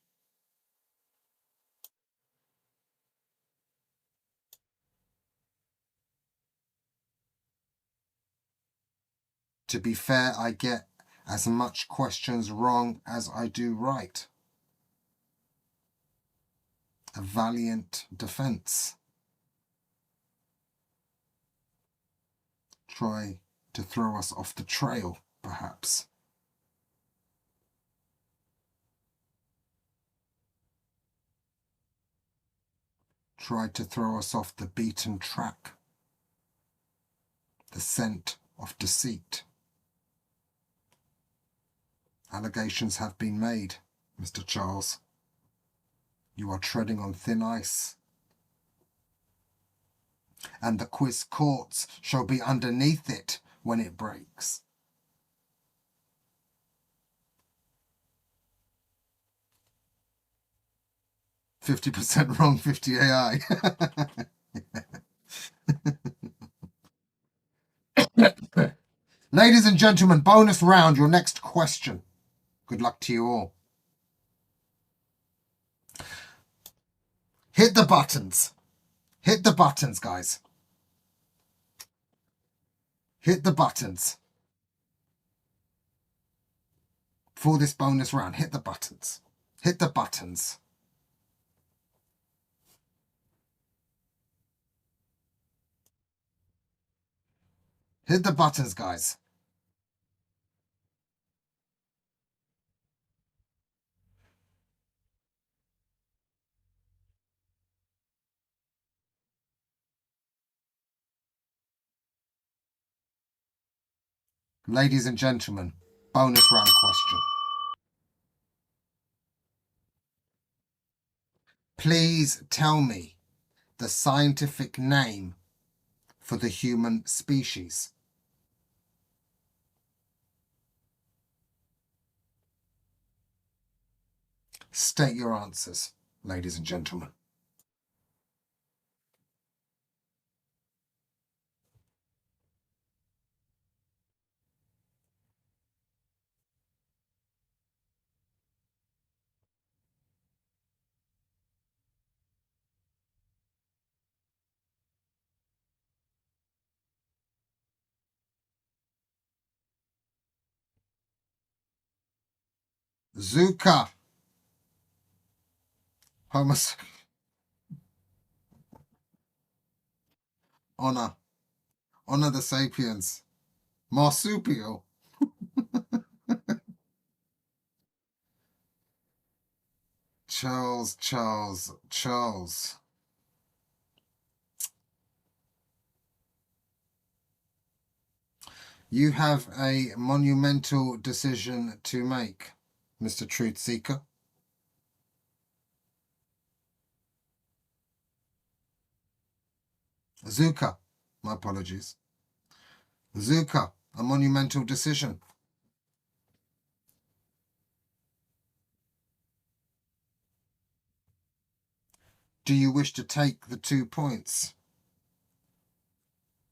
To be fair, I get as much questions wrong as I do right. A valiant defense. Try to throw us off the trail, perhaps. Try to throw us off the beaten track, the scent of deceit. Allegations have been made, Mr. Charles. You are treading on thin ice. And the quiz courts shall be underneath it when it breaks. "50% wrong, 50 AI." Ladies and gentlemen, bonus round, your next question. Good luck to you all. Hit the buttons. Hit the buttons, guys. Hit the buttons. For this bonus round, hit the buttons. Hit the buttons. Hit the buttons, guys. Ladies and gentlemen, bonus round question. Please tell me the scientific name for the human species. State your answers, ladies and gentlemen. Zuka. Homos. Honor. Honor the sapiens. Marsupial. Charles. You have a monumental decision to make, Mr. Truth Seeker. Zuka. My apologies. Zuka, a monumental decision. Do you wish to take the 2 points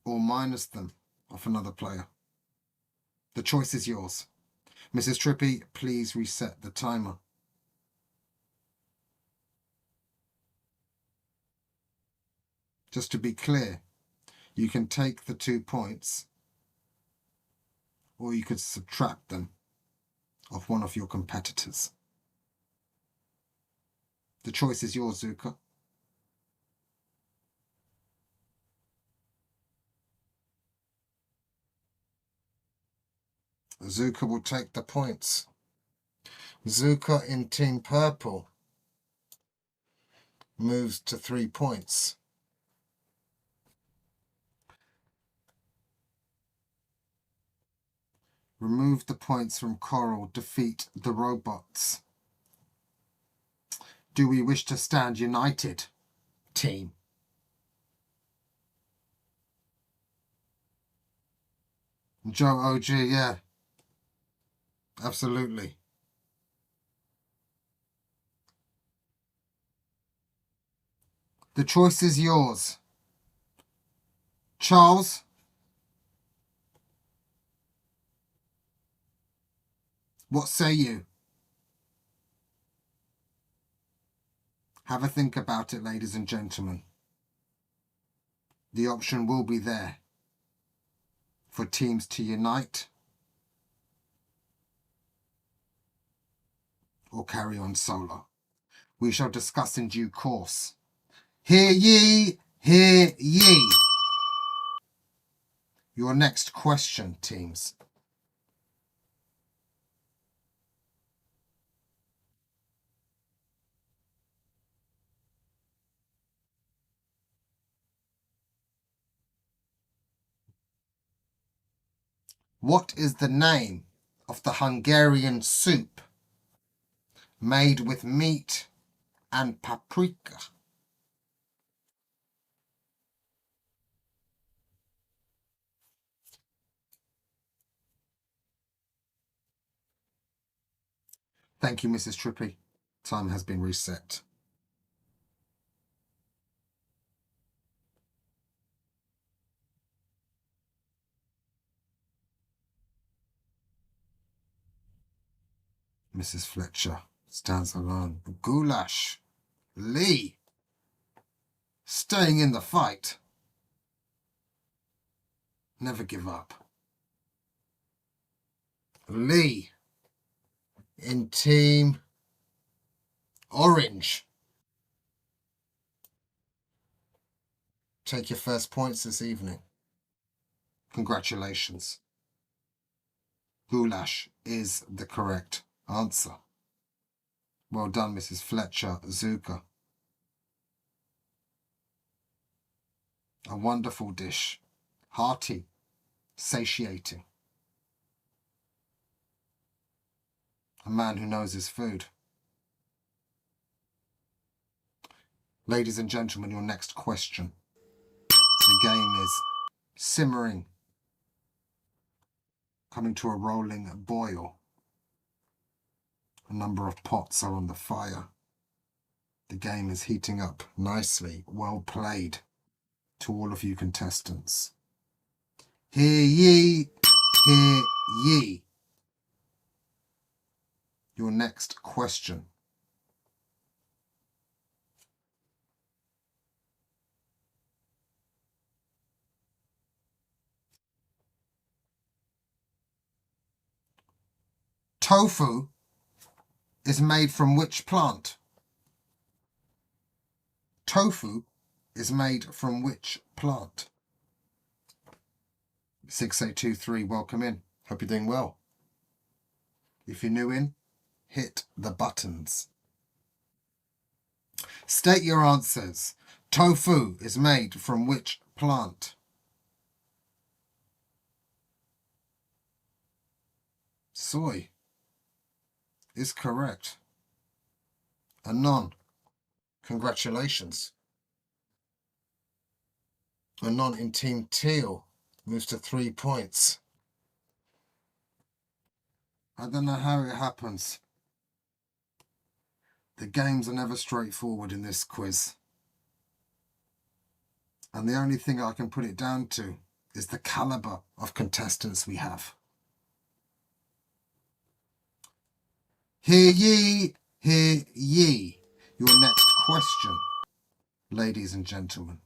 or minus them off another player? The choice is yours. Mrs. Trippy, please reset the timer. Just to be clear, you can take the 2 points or you could subtract them off one of your competitors. The choice is yours, Zuka. Zuka will take the points. Zuka in Team Purple moves to 3 points. Remove the points from Coral. Defeat the robots. Do we wish to stand united, team? Joe OG, yeah. Absolutely. The choice is yours. Charles? What say you? Have a think about it, ladies and gentlemen. The option will be there for teams to unite or carry on solo. We shall discuss in due course. Hear ye, hear ye. Your next question, teams. What is the name of the Hungarian soup made with meat and paprika? Thank you, Mrs. Trippy. Time has been reset. Mrs. Fletcher stands alone. Goulash. Lee. Staying in the fight. Never give up. Lee. In team orange. Take your first points this evening. Congratulations. Goulash is the correct answer. Well done, Mrs. Fletcher. Zuka. A wonderful dish. Hearty. Satiating. A man who knows his food. Ladies and gentlemen, your next question. The game is simmering, coming to a rolling boil. A number of pots are on the fire. The game is heating up nicely. Well played to all of you contestants. Hear ye, hear ye. Your next question. Tofu is made from which plant? Tofu is made from which plant? 6823, welcome in. Hope you're doing well. If you're new in, hit the buttons. State your answers. Tofu is made from which plant? Soy is correct. Anon, congratulations. Anon in Team Teal moves to 3 points. I don't know how it happens. The games are never straightforward in this quiz. And the only thing I can put it down to is the caliber of contestants we have. Hear ye, hear ye. Your next question, ladies and gentlemen.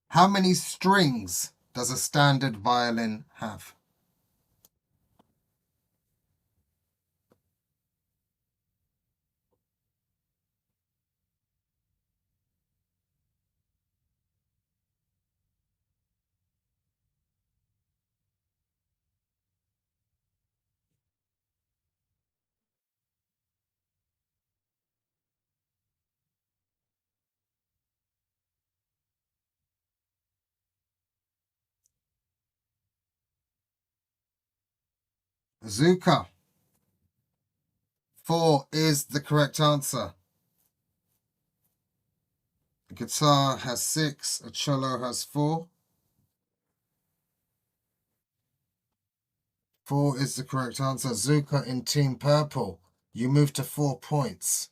How many strings does a standard violin have? Zuka. 4 is the correct answer. A guitar has 6, a cello has 4. 4 is the correct answer. Zuka in Team Purple. You move to 4 points.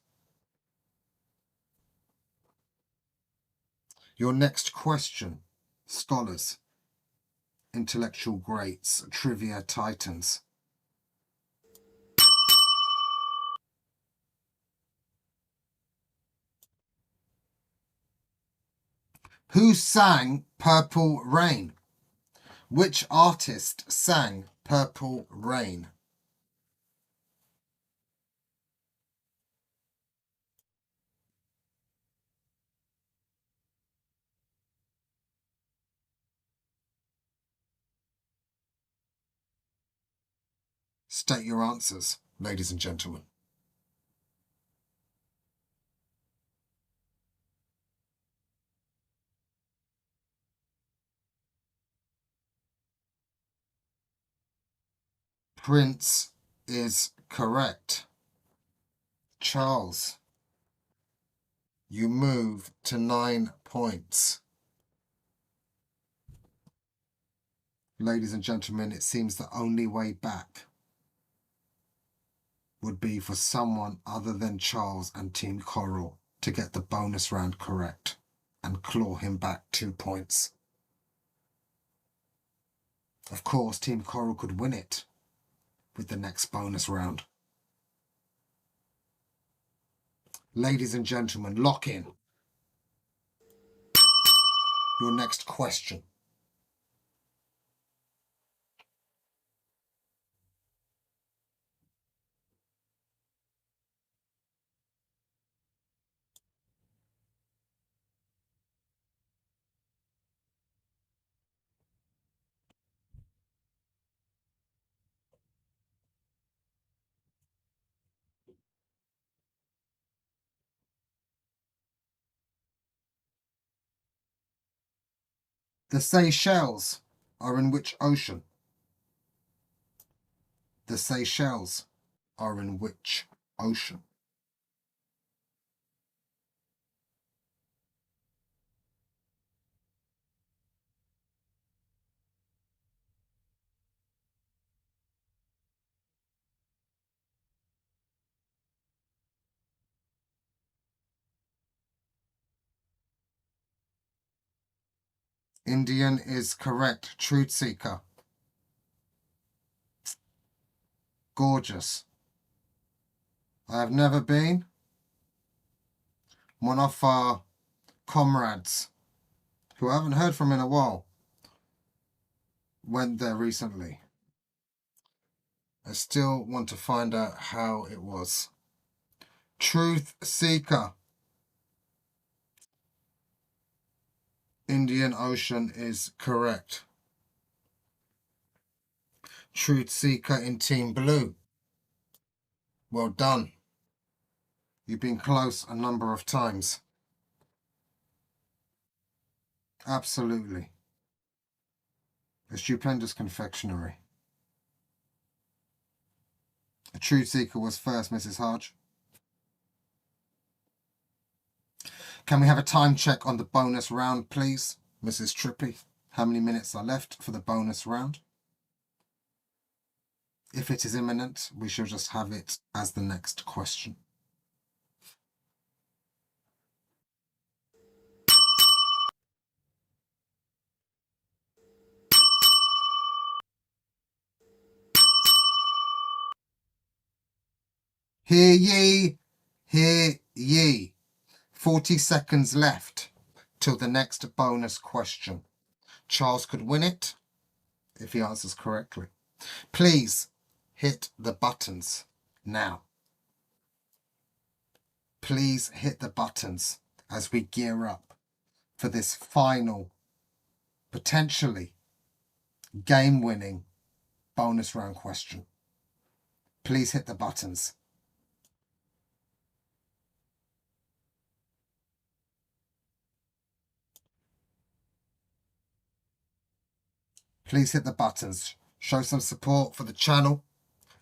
Your next question, scholars, intellectual greats, trivia titans. Who sang Purple Rain? Which artist sang Purple Rain? State your answers, ladies and gentlemen. Prince is correct. Charles, you move to 9 points. Ladies and gentlemen, it seems the only way back would be for someone other than Charles and Team Coral to get the bonus round correct and claw him back 2 points. Of course, Team Coral could win it with the next bonus round. Ladies and gentlemen, lock in. Your next question. The Seychelles are in which ocean? The Seychelles are in which ocean? Indian is correct. Truth Seeker. Gorgeous. I have never been. One of our comrades, who I haven't heard from in a while, went there recently. I still want to find out how it was. Truth Seeker. Indian Ocean is correct. Truth Seeker in Team Blue. Well done. You've been close a number of times. Absolutely. A stupendous confectionery. A Truth Seeker was first, Mrs. Hodge. Can we have a time check on the bonus round, please, Mrs. Trippy? How many minutes are left for the bonus round? If it is imminent, we shall just have it as the next question. Hear ye, hear ye. 40 seconds left till the next bonus question. Charles could win it if he answers correctly. Please hit the buttons now. Please hit the buttons as we gear up for this final, potentially game-winning bonus round question. Please hit the buttons. Please hit the buttons. Show some support for the channel.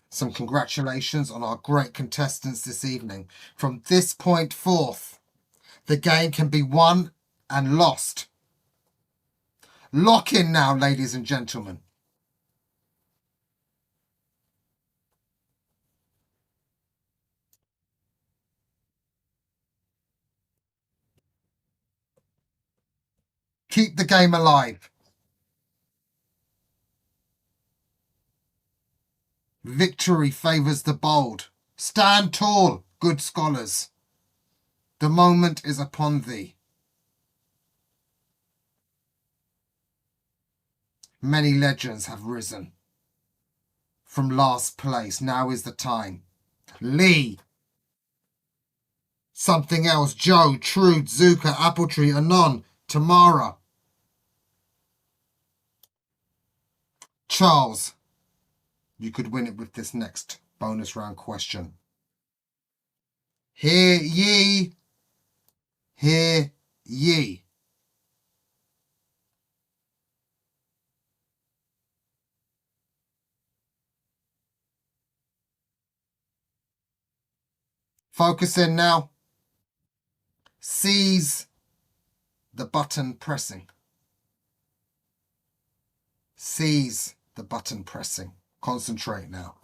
Some congratulations on our great contestants this evening. From this point forth, the game can be won and lost. Lock in now, ladies and gentlemen. Keep the game alive. Victory favours the bold. Stand tall, good scholars. The moment is upon thee. Many legends have risen from last place. Now is the time. Lee. Something else. Joe, Trude, Zuka, Appletree, Anon, Tamara. Charles. You could win it with this next bonus round question. Hear ye. Hear ye. Focus in now. Seize the button pressing. Seize the button pressing. Concentrate now.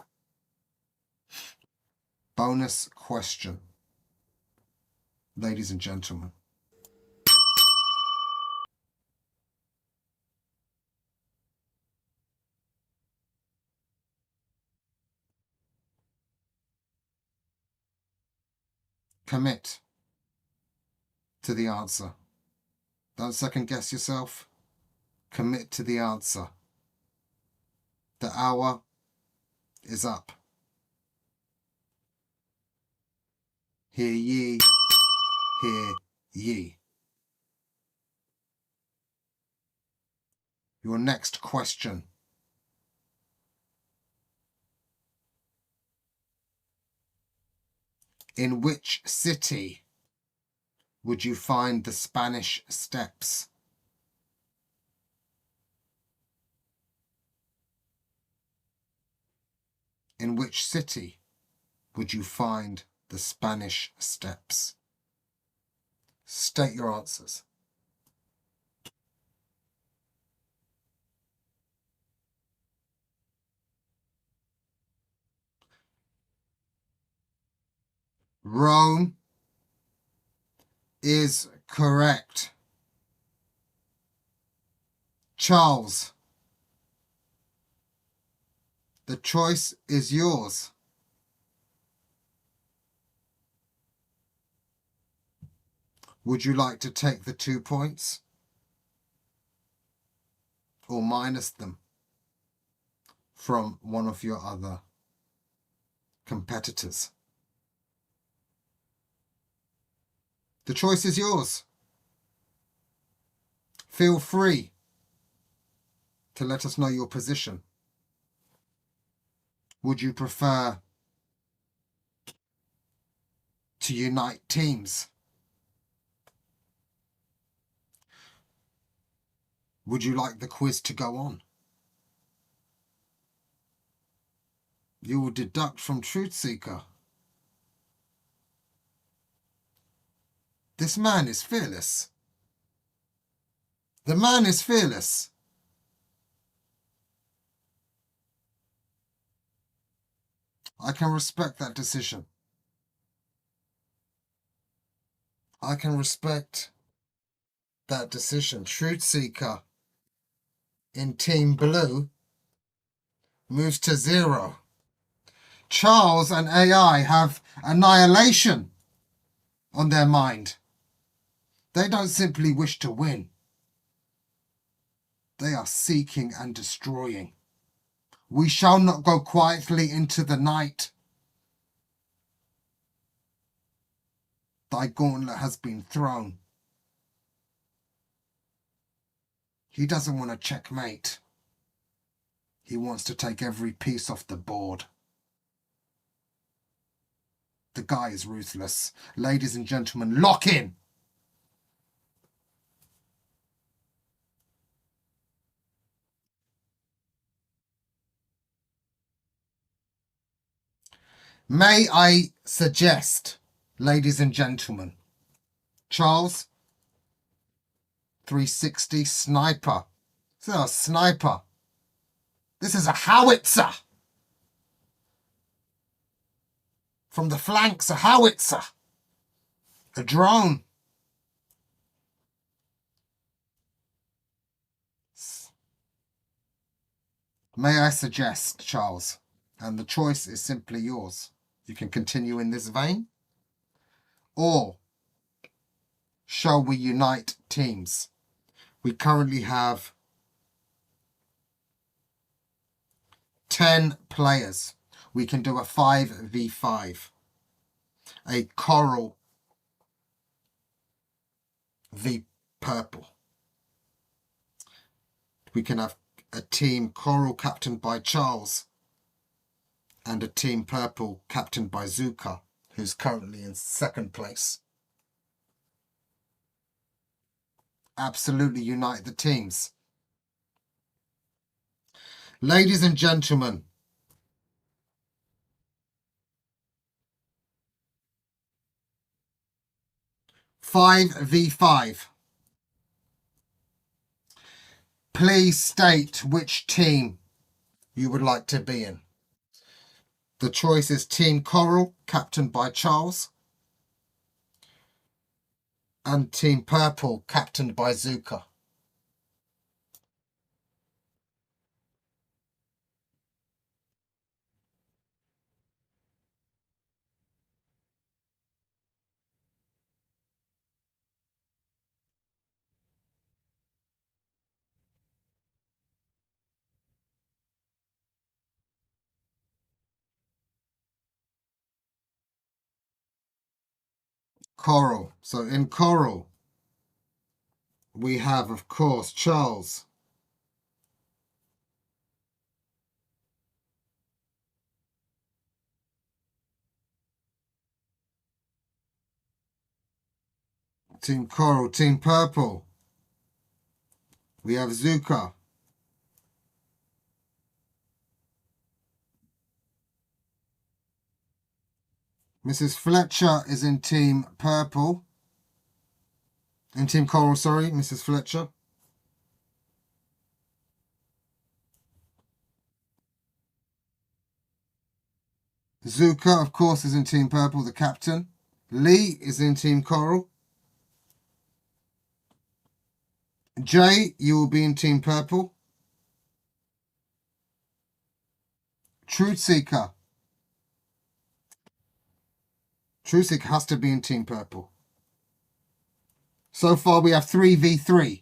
Bonus question. Ladies and gentlemen. Commit to the answer. Don't second guess yourself. Commit to the answer. The hour is up. Hear ye, hear ye. Your next question. In which city would you find the Spanish Steps? In which city would you find the Spanish Steps? State your answers. Rome is correct. Charles, the choice is yours. Would you like to take the 2 points or minus them from one of your other competitors? The choice is yours. Feel free to let us know your position. Would you prefer to unite teams? Would you like the quiz to go on? You will deduct from Truth Seeker. This man is fearless. The man is fearless. I can respect that decision. I can respect that decision. Truth Seeker in Team Blue moves to 0. Charles and AI have annihilation on their mind. They don't simply wish to win. They are seeking and destroying. We shall not go quietly into the night. Thy gauntlet has been thrown. He doesn't want to checkmate. He wants to take every piece off the board. The guy is ruthless. Ladies and gentlemen, lock in. May I suggest, ladies and gentlemen, Charles, 360 sniper. This is a sniper. This is a howitzer. From the flanks, a howitzer. A drone. May I suggest, Charles, and the choice is simply yours. You can continue in this vein, or shall we unite teams? We currently have 10 players. We can do a 5v5. A coral v purple. We can have a team coral captained by Charles and a team purple captained by Zuka, who's currently in second place. Absolutely unite the teams. Ladies and gentlemen, five v 5. Please state which team you would like to be in. The choice is Team Coral, captained by Charles, and Team Purple, captained by Zuka. Coral. So in Coral, we have, of course, Charles. Team Coral. Team Purple, we have Zuka. Mrs. Fletcher is in Team Purple. In Team Coral, sorry, Mrs. Fletcher. Zuka, of course, is in Team Purple, the captain. Lee is in Team Coral. Jay, you will be in Team Purple. Truth Seeker. Truth Seeker has to be in Team Purple. So far, we have 3v3.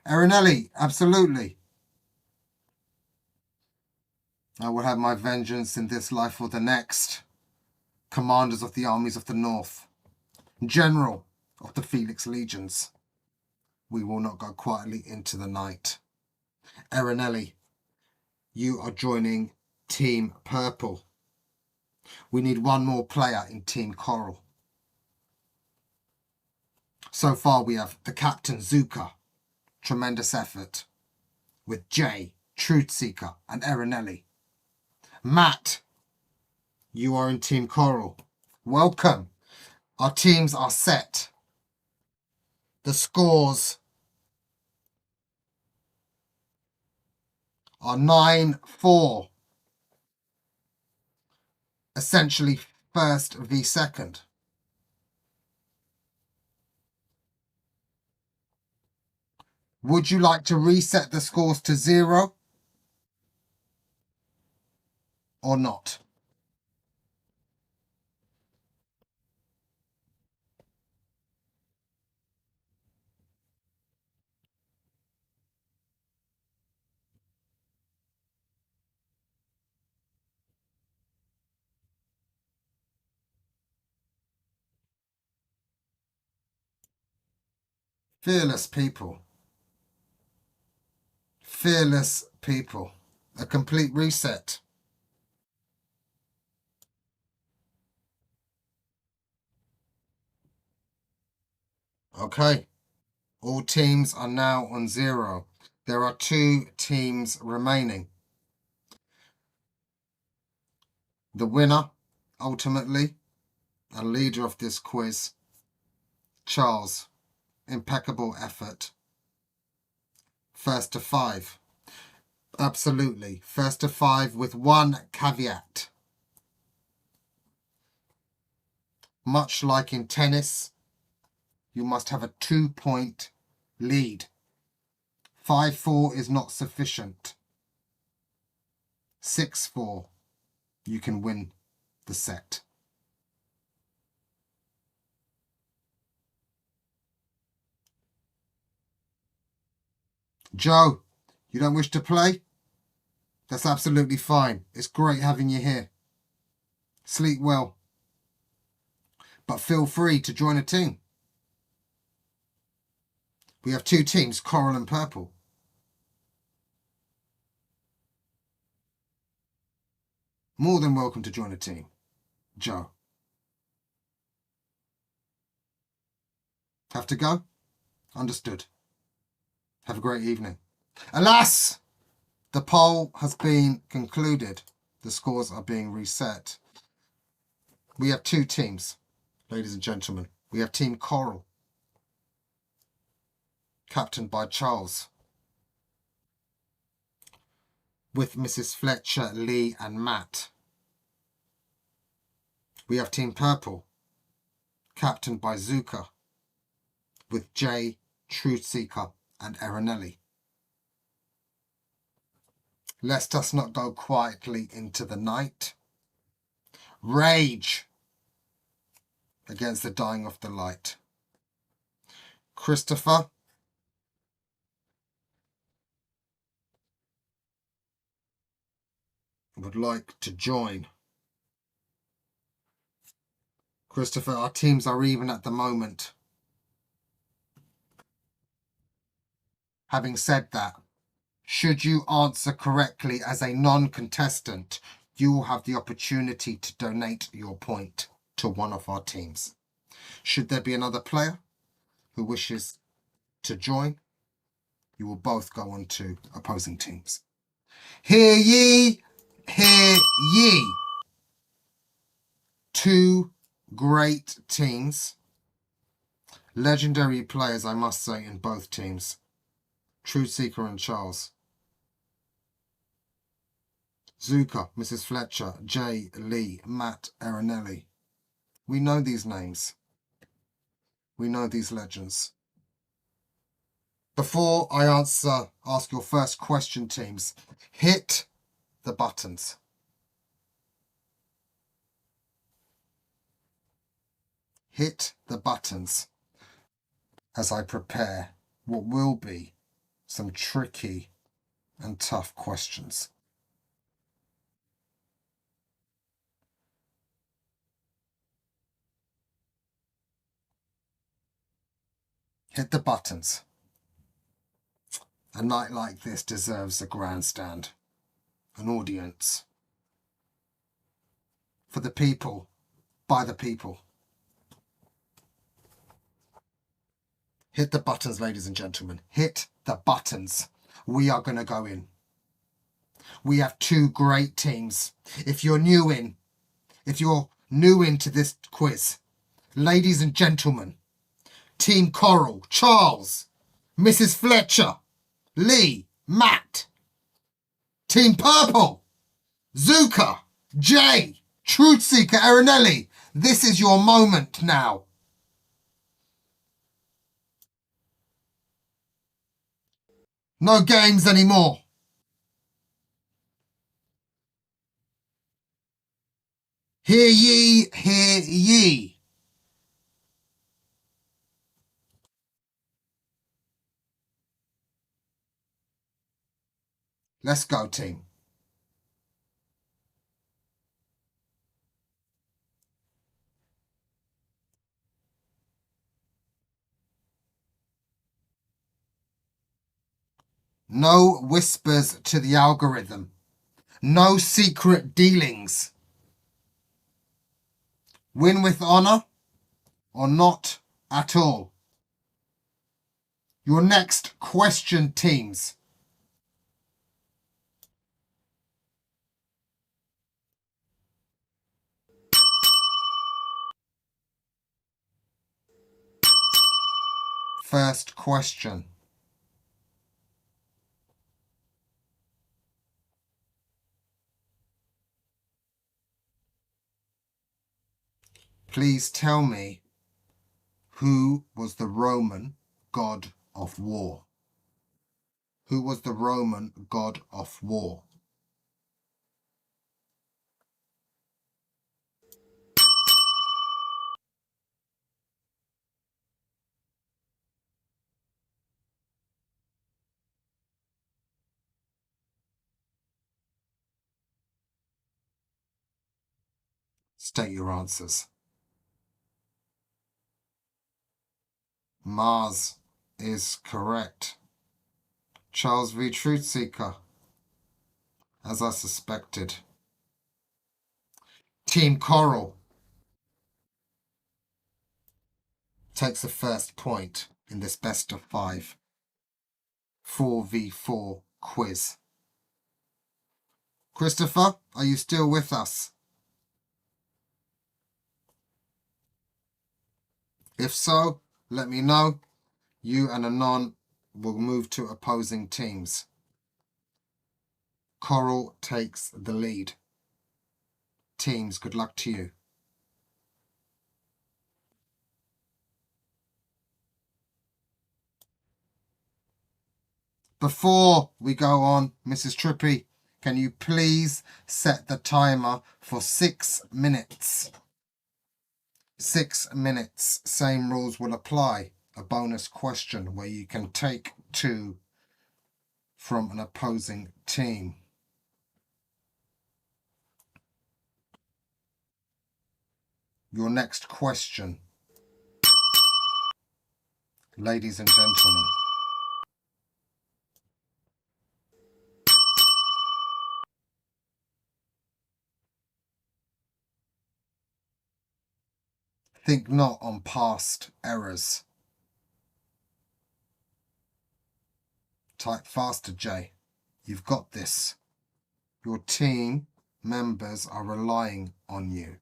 Erinelli, absolutely. I will have my vengeance in this life or the next. Commanders of the armies of the north. General of the Felix legions. We will not go quietly into the night. Erinelli, you are joining Team Purple. We need one more player in Team Coral. So far we have the captain Zuka, tremendous effort, with Jay, Truth Seeker, and Erinelli. Matt, you are in Team Coral. Welcome. Our teams are set. The scores are 9-4. Essentially first v second. Would you like to reset the scores to 0 or not? Fearless people. Fearless people. A complete reset. Okay. All teams are now on 0. There are 2 teams remaining. The winner, ultimately, and leader of this quiz, Charles. Impeccable effort. First to 5. Absolutely. First to 5 with one caveat. Much like in tennis, you must have a 2-point lead. 5-4 is not sufficient. 6-4, you can win the set. Joe, you don't wish to play? That's absolutely fine. It's great having you here. Sleep well. But feel free to join a team. We have two teams, Coral and Purple. More than welcome to join a team. Joe. Have to go? Understood. Have a great evening. Alas! The poll has been concluded. The scores are being reset. We have two teams, ladies and gentlemen. We have Team Coral, captained by Charles, with Mrs. Fletcher, Lee and Matt. We have Team Purple, captained by Zuka, with Jay, Truthseeker and Erinelli. Let us not go quietly into the night. Rage against the dying of the light. Christopher would like to join. Christopher, our teams are even at the moment. Having said that, should you answer correctly as a non-contestant, you will have the opportunity to donate your point to one of our teams. Should there be another player who wishes to join, you will both go on to opposing teams. Hear ye, hear ye. Two great teams. Legendary players, I must say, in both teams. Truthseeker and Charles. Zuka, Mrs. Fletcher, Jay, Lee, Matt, Erinelli. We know these names. We know these legends. Before I ask your first question, teams, hit the buttons. Hit the buttons as I prepare what will be some tricky and tough questions. Hit the buttons. A night like this deserves a grandstand, an audience. For the people, by the people. Hit the buttons, ladies and gentlemen. Hit the buttons. We are going to go in. We have two great teams. If you're new into this quiz, ladies and gentlemen, Team Coral, Charles, Mrs. Fletcher, Lee, Matt. Team Purple, Zuka, Jay, Truthseeker, Erinelli. This is your moment now. No games anymore. Hear ye, hear ye. Let's go, team. No whispers to the algorithm. No secret dealings. Win with honor or not at all. Your next question, teams. First question. Please tell me, who was the Roman god of war? Who was the Roman god of war? State your answers. Mars is correct. Charles v. Truthseeker, as I suspected. Team Coral takes the first point in this best of 5 4v4 quiz. Christopher, are you still with us? If so, let me know. You and Anon will move to opposing teams. Coral takes the lead. Teams, good luck to you. Before we go on, Mrs. Trippy, can you please set the timer for 6 minutes? 6 minutes. Same rules will apply. A bonus question where you can take 2 from an opposing team. Your next question, ladies and gentlemen. Think not on past errors. Type faster, Jay. You've got this. Your team members are relying on you.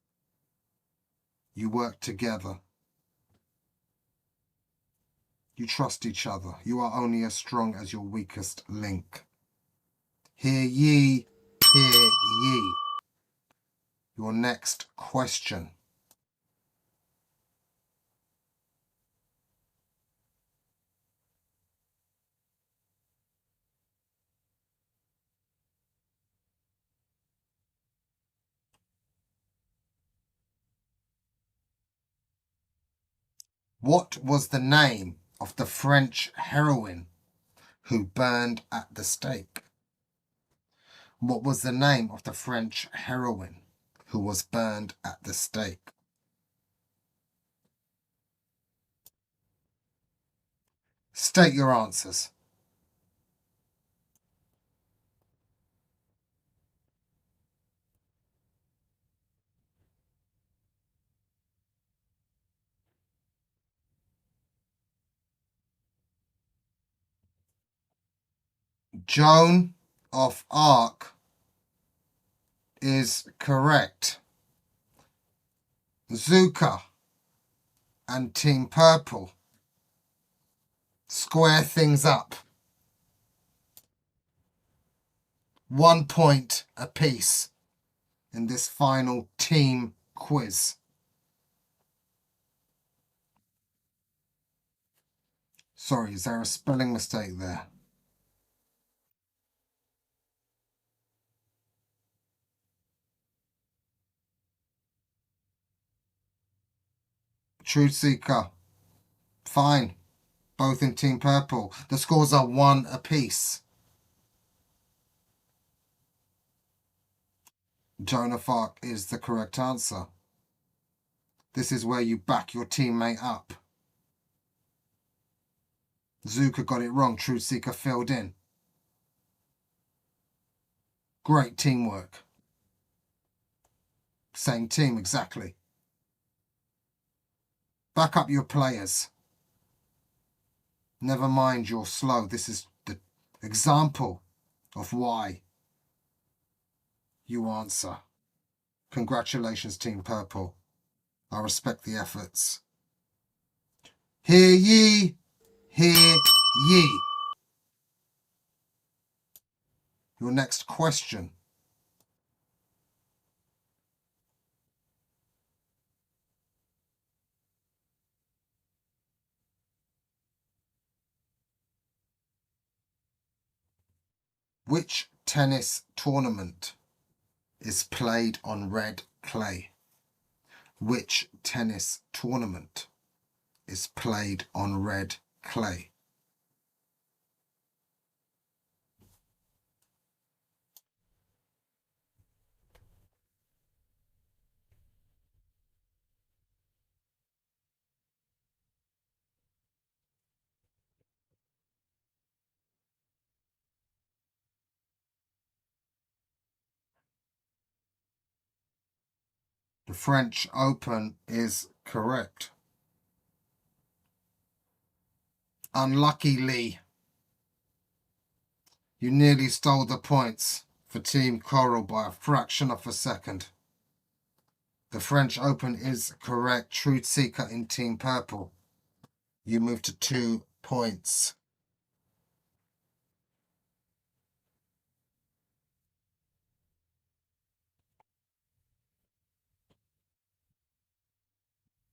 You work together. You trust each other. You are only as strong as your weakest link. Hear ye, hear ye. Your next question. What was the name of the French heroine who burned at the stake? What was the name of the French heroine who was burned at the stake? State your answers. Joan of Arc is correct. Zuka and Team Purple square things up. 1 point apiece in this final team quiz. Sorry, is there a spelling mistake there? Truthseeker. Fine. Both in Team Purple. The scores are 1 apiece. Joan of Arc is the correct answer. This is where you back your teammate up. Zuka got it wrong. Truthseeker filled in. Great teamwork. Same team, exactly. Back up your players. Never mind you're slow. This is the example of why you answer. Congratulations, Team Purple. I respect the efforts. Hear ye, hear ye. Your next question. Which tennis tournament is played on red clay? Which tennis tournament is played on red clay? The French Open is correct. Unluckily, you nearly stole the points for Team Coral by a fraction of a second. The French Open is correct. Truth Seeker in Team Purple. You move to 2 points.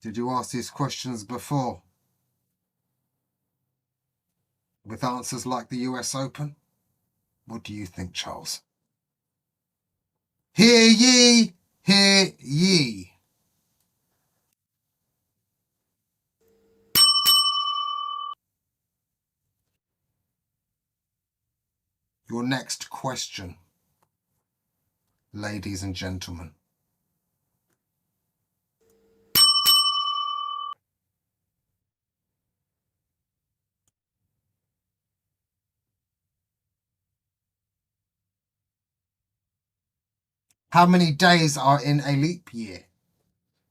Did you ask these questions before? With answers like the US Open? What do you think, Charles? Hear ye, hear ye. Your next question, ladies and gentlemen. How many days are in a leap year?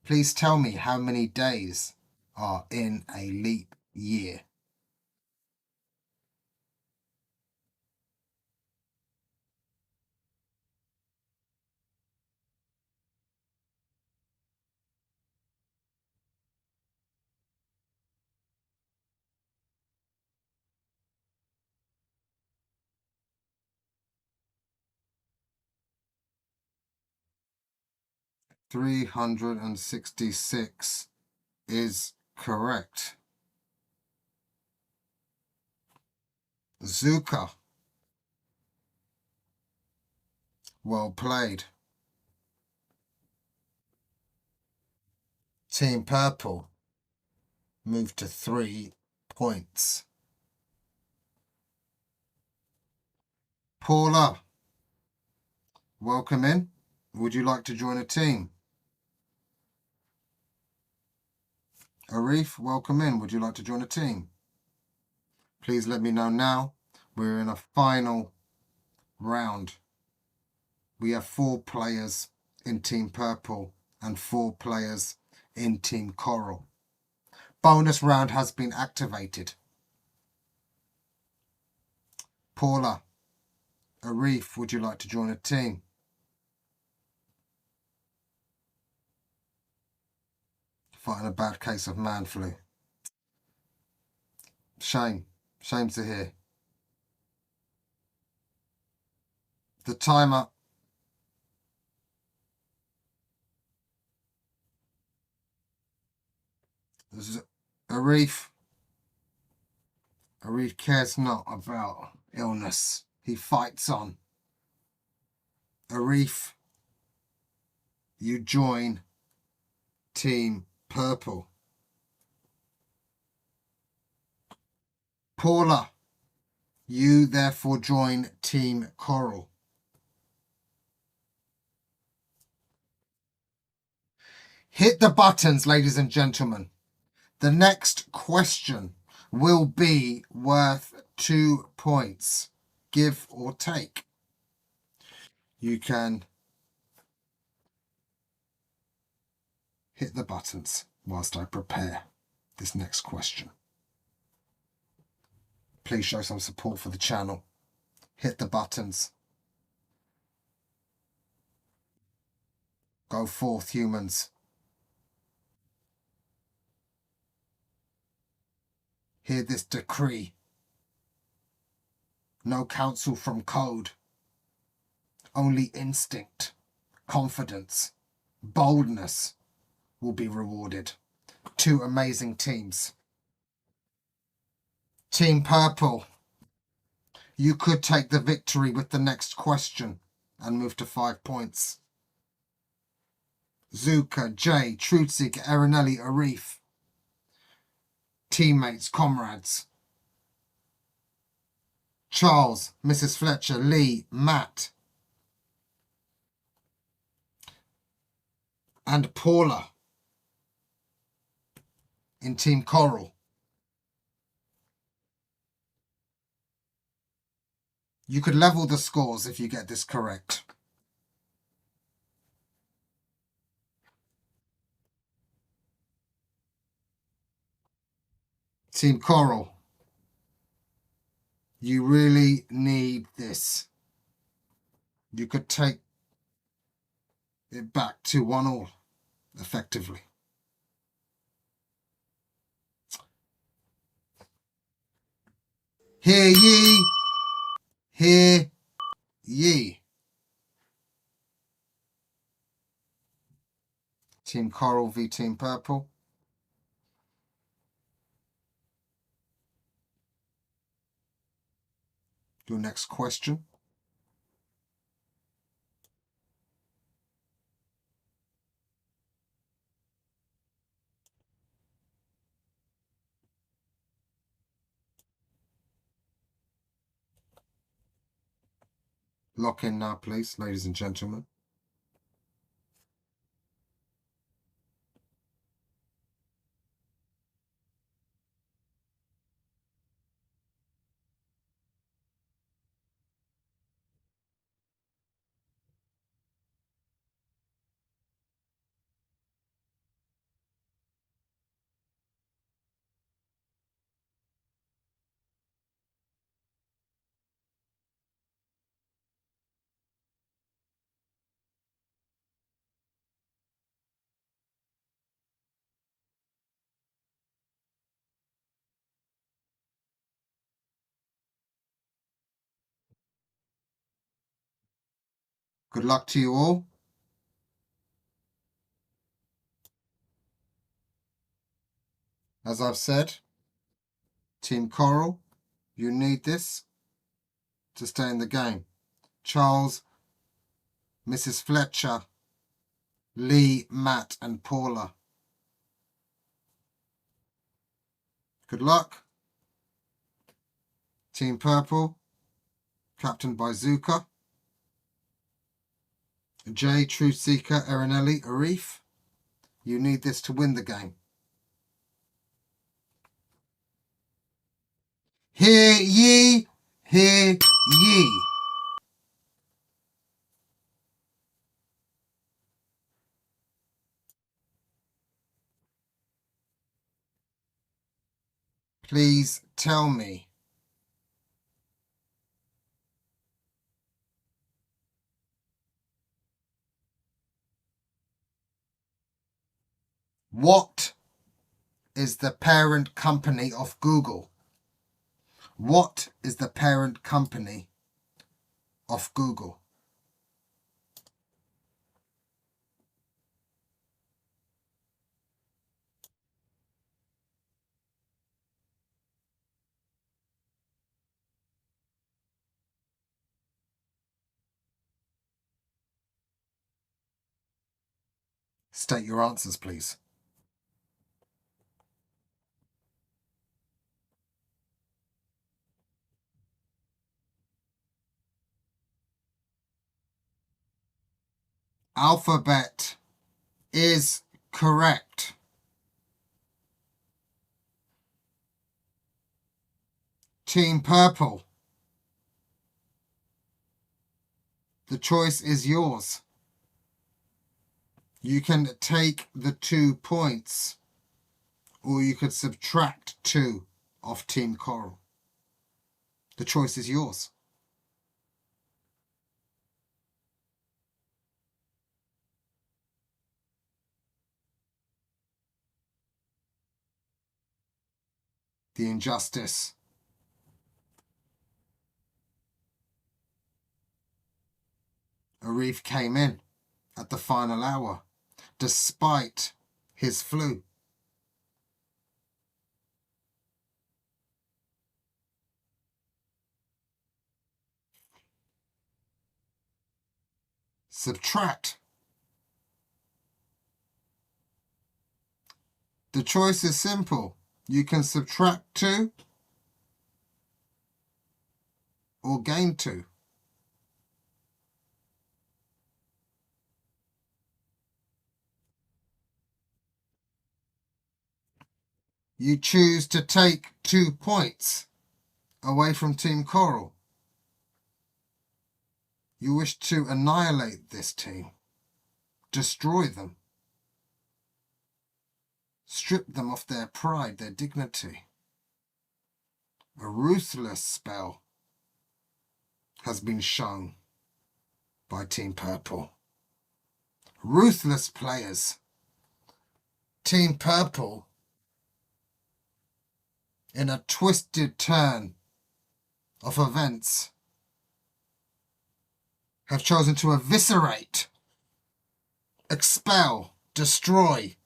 Please tell me how many days are in a leap year. $366 is correct. Zuka. Well played. Team Purple moved to 3 points. Paula, welcome in. Would you like to join a team? Arif, welcome in. Would you like to join a team? Please let me know now. We're in a final round. We have 4 players in Team Purple and 4 players in Team Coral. Bonus round has been activated. Paula, Arif, would you like to join a team? Fighting a bad case of man flu. Shame to hear. The timer Arif cares not about illness. He fights on. Arif, you join Team Purple. Paula, you therefore join Team Coral. Hit the buttons, ladies and gentlemen. The next question will be worth 2 points, give or take. You can hit the buttons whilst I prepare this next question. Please show some support for the channel. Hit the buttons. Go forth, humans. Hear this decree. No counsel from code. Only instinct, confidence, boldness will be rewarded. 2 amazing teams. Team Purple, you could take the victory with the next question and move to 5 points. Zuka, Jay, Truthseeker, Erinelli, Arif. Teammates, comrades. Charles, Mrs. Fletcher, Lee, Matt. And Paula in Team Coral. You could level the scores if you get this correct. Team Coral, you really need this. You could take it back to 1-1, effectively. Hear ye, hear ye. Team Coral v Team Purple. Your next question. Lock in now, please, ladies and gentlemen. Good luck to you all. As I've said, Team Coral, you need this to stay in the game. Charles, Mrs. Fletcher, Lee, Matt, and Paula. Good luck. Team Purple, captained by Zuka. Jay, Truth Seeker, Erinelli, Arif. You need this to win the game. Hear ye, hear ye. Please tell me. What is the parent company of Google? What is the parent company of Google? State your answers, please. Alphabet is correct. Team Purple, the choice is yours. You can take the 2 points, or you could subtract 2 off Team Coral. The choice is yours. The injustice. Arif came in at the final hour, despite his flu. Subtract. The choice is simple. You can subtract 2 or gain 2. You choose to take 2 points away from Team Coral. You wish to annihilate this team, destroy them, strip them of their pride, their dignity. A ruthless spell has been shown by Team Purple. Ruthless players. Team Purple, in a twisted turn of events, have chosen to eviscerate, expel, destroy.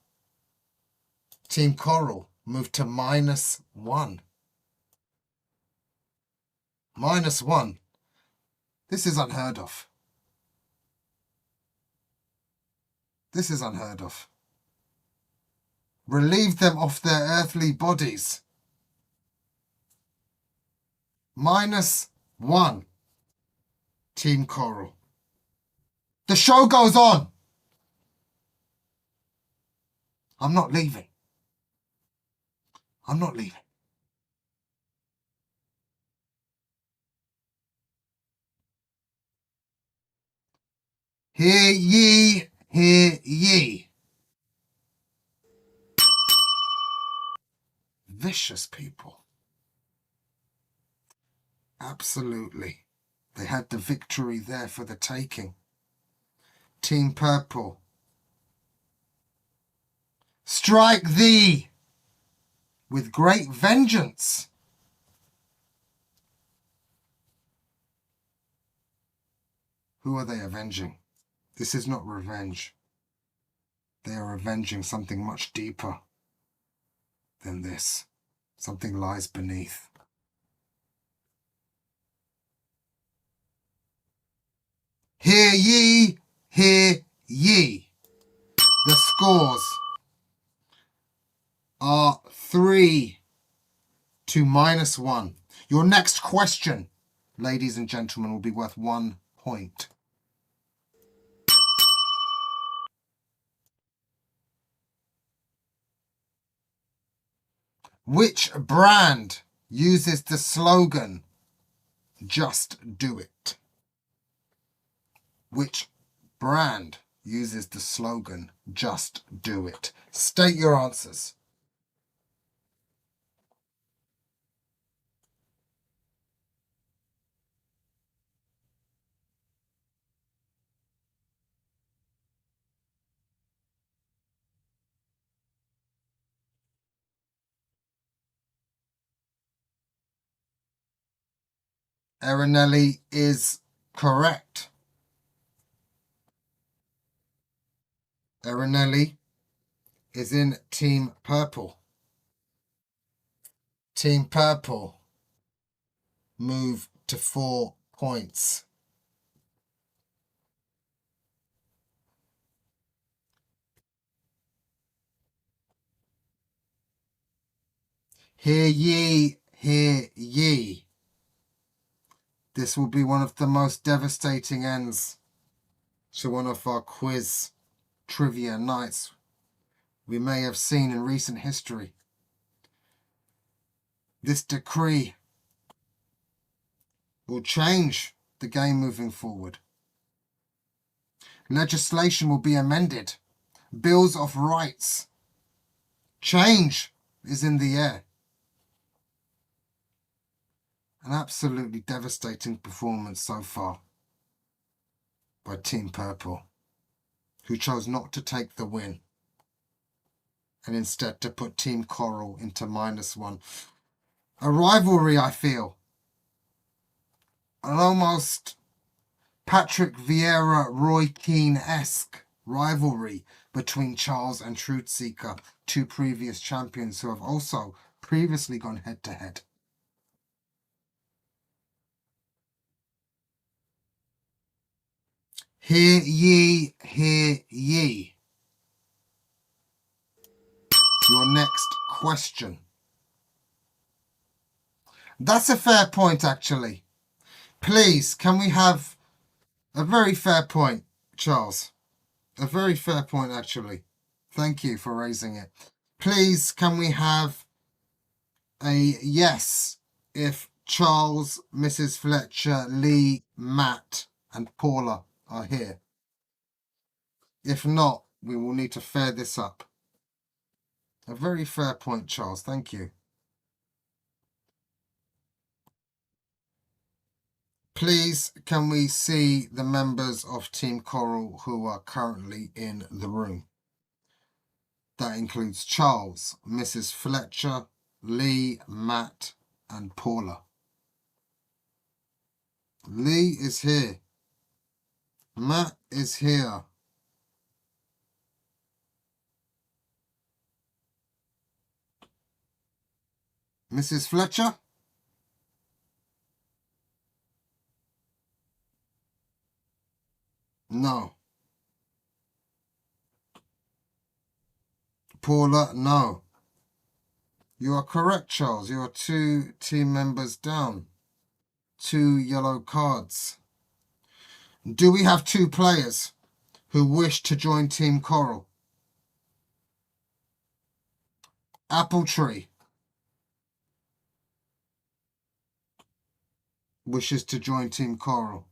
Team Coral moved to -1. -1. This is unheard of. This is unheard of. Relieve them of their earthly bodies. -1. Team Coral. The show goes on. I'm not leaving. I'm not leaving. Hear ye, hear ye. Vicious people. Absolutely. They had the victory there for the taking. Team Purple. Strike thee with great vengeance. Who are they avenging? This is not revenge. They are avenging something much deeper than this. Something lies beneath. Hear ye, hear ye. The scores are 3 to -1. Your next question, ladies and gentlemen, will be worth 1 point. Which brand uses the slogan, "Just do it"? Which brand uses the slogan, "Just do it"? State your answers. Erinelli is correct. Erinelli is in Team Purple. Team Purple move to 4 points. Hear ye, hear ye. This will be one of the most devastating ends to one of our quiz trivia nights we may have seen in recent history. This decree will change the game moving forward. Legislation will be amended. Bills of rights. Change is in the air. An absolutely devastating performance so far by Team Purple, who chose not to take the win and instead to put Team Coral into -1. A rivalry, I feel. An almost Patrick Vieira, Roy Keane-esque rivalry between Charles and Truthseeker, 2 previous champions who have also previously gone head-to-head. Hear ye, hear ye. Your next question. That's a fair point, actually. Please, can we have a very fair point, Charles? A very fair point, actually. Thank you for raising it. Please, can we have a yes if Charles, Mrs. Fletcher, Lee, Matt, and Paula are here? If not, we will need to fair this up. A very fair point, Charles. Thank you. Please, can we see the members of Team Coral who are currently in the room? That includes Charles, Mrs. Fletcher, Lee, Matt, and Paula. Lee is here. Matt is here. Mrs. Fletcher? No. Paula? No. You are correct, Charles. You are 2 team members down. 2 yellow cards. Do we have 2 players who wish to join Team Coral? Apple Tree wishes to join Team Coral.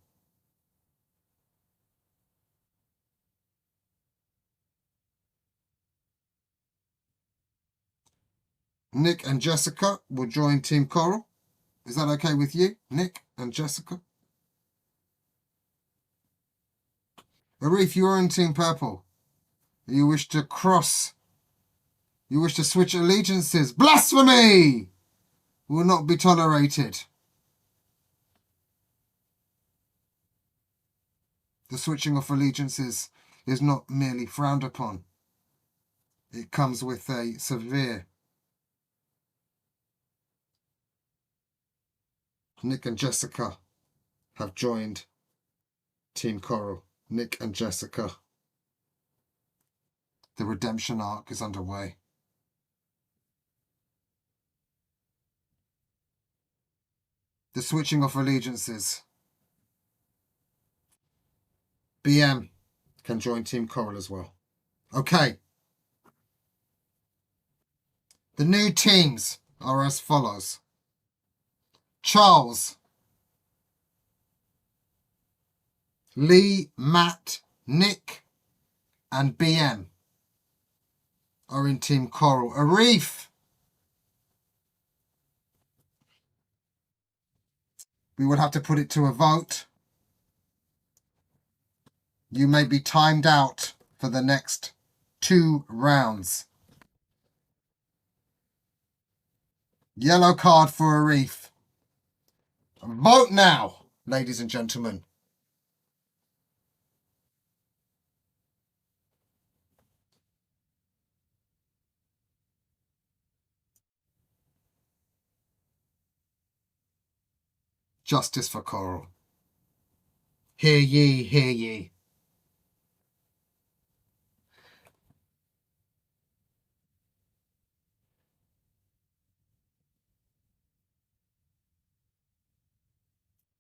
Nick and Jessica will join Team Coral. Is that okay with you, Nick and Jessica? Arif, you are in Team Purple. You wish to switch allegiances. Blasphemy will not be tolerated. The switching of allegiances is not merely frowned upon. It comes with a severe. Nick and Jessica have joined Team Coral. Nick and Jessica. The redemption arc is underway. The switching of allegiances. BM can join Team Coral as well. Okay. The new teams are as follows. Charles, Lee, Matt, Nick, and BM are in Team Coral. Arif, we will have to put it to a vote. You may be timed out for the next 2 rounds. Yellow card for Arif. Vote now, ladies and gentlemen. Justice for Coral. Hear ye, hear ye.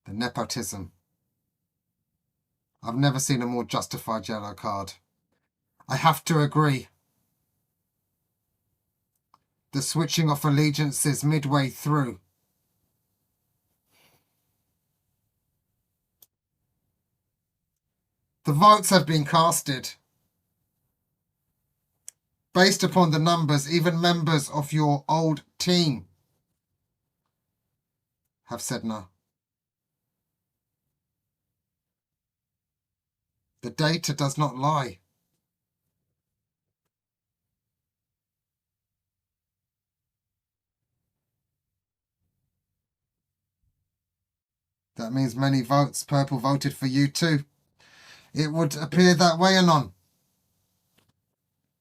The nepotism. I've never seen a more justified yellow card. I have to agree. The switching of allegiances midway through. The votes have been casted. Based upon the numbers, even members of your old team have said no. The data does not lie. That means many votes. Purple voted for you too. It would appear that way, Anon.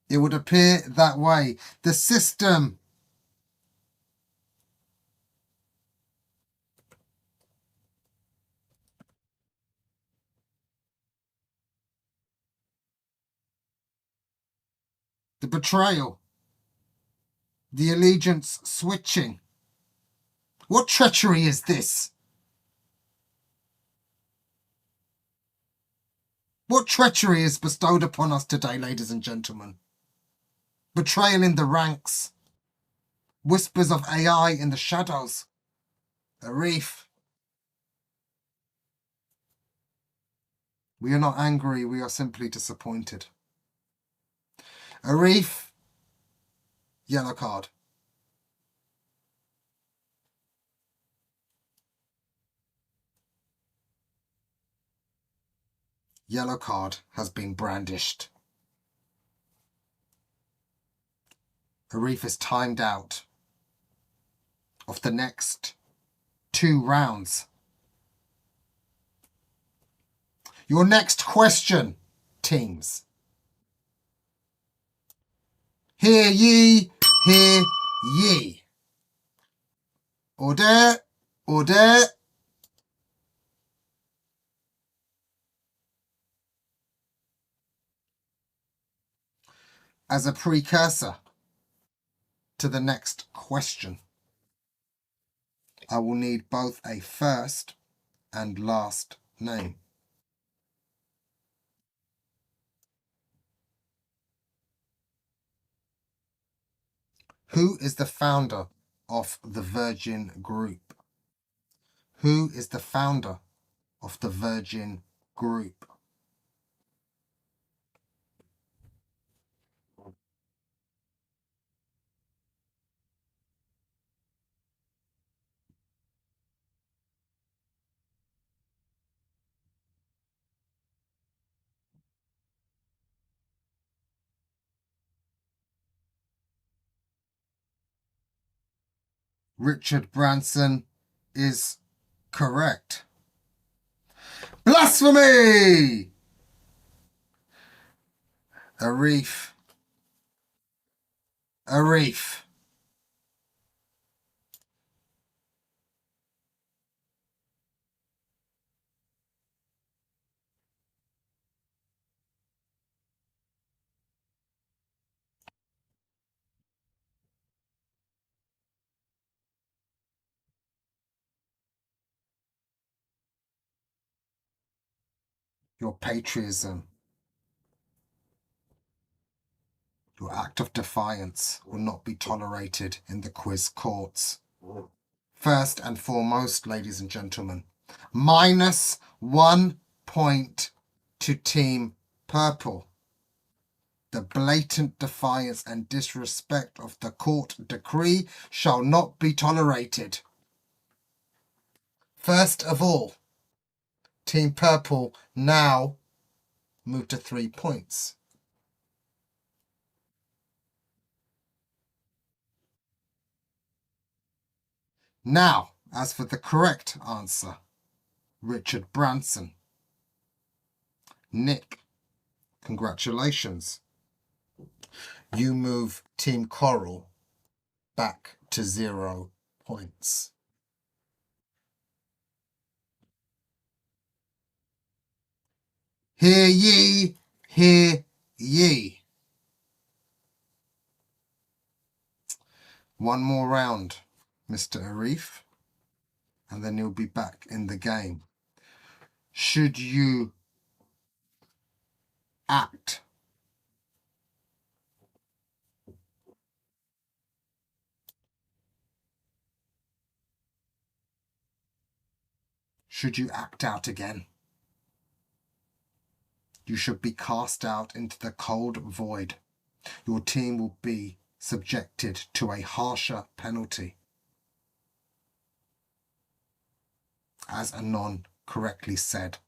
It would appear that way. The system. The betrayal. The allegiance switching. What treachery is this? What treachery is bestowed upon us today, ladies and gentlemen? Betrayal in the ranks. Whispers of AI in the shadows. Arif. We are not angry, we are simply disappointed. Arif. Yellow card. Yellow card has been brandished. Arif is timed out of the next 2 rounds. Your next question, teams. Hear ye, hear ye. Order, order. As a precursor to the next question, I will need both a first and last name. Who is the founder of the Virgin Group? Who is the founder of the Virgin Group? Richard Branson is correct. Blasphemy! Arif. Arif. Your patriotism, your act of defiance will not be tolerated in the quiz courts. First and foremost, ladies and gentlemen, -1 point to Team Purple. The blatant defiance and disrespect of the court decree shall not be tolerated. First of all, Team Purple now move to 3 points. Now, as for the correct answer, Richard Branson. Nick, congratulations. You move Team Coral back to 0 points. Hear ye, hear ye. One more round, Mr. Arif, and then you'll be back in the game. Should you act out again, you should be cast out into the cold void. Your team will be subjected to a harsher penalty. As Anon correctly said,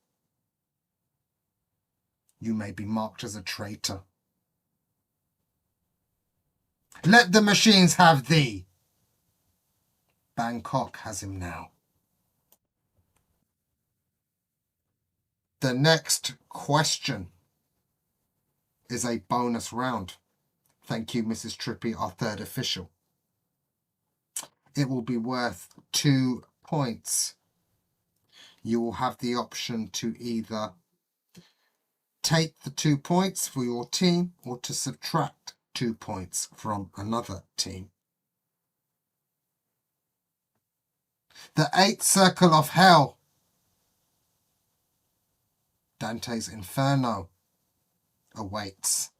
you may be marked as a traitor. Let the machines have thee. Bangkok has him now. The next question is a bonus round. Thank you, Mrs. Trippy, our third official. It will be worth 2 points. You will have the option to either take the 2 points for your team or to subtract 2 points from another team. The 8th Circle of Hell, Dante's Inferno, awaits.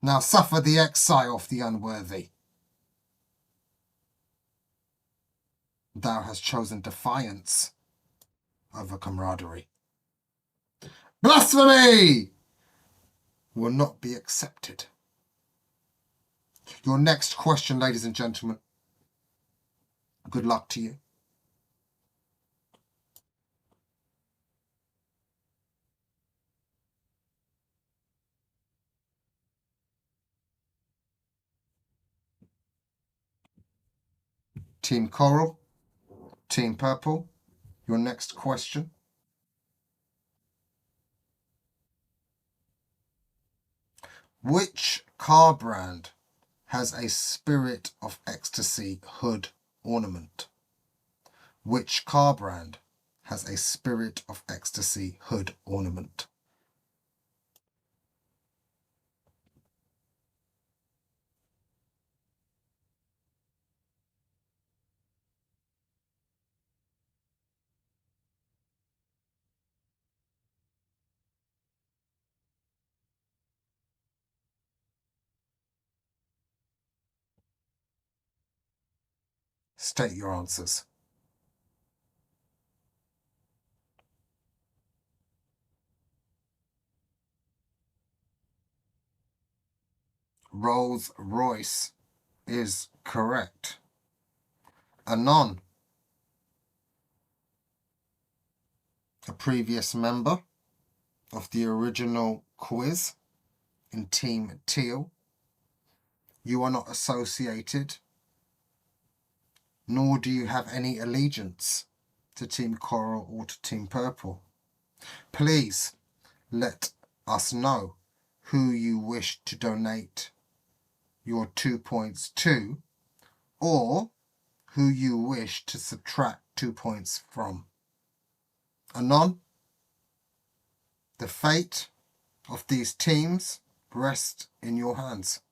Now suffer the exile of the unworthy. Thou hast chosen defiance over camaraderie. Blasphemy will not be accepted. Your next question, ladies and gentlemen. Good luck to you. Team Coral, Team Purple. Your next question. Which car brand has a Spirit of Ecstasy hood ornament? Which car brand has a Spirit of Ecstasy hood ornament? State your answers. Rolls-Royce is correct. Anon, a previous member of the original quiz in Team Teal, you are not associated, nor do you have any allegiance to Team Coral or to Team Purple. Please let us know who you wish to donate your 2 points to, or who you wish to subtract 2 points from. Anon, the fate of these teams rests in your hands.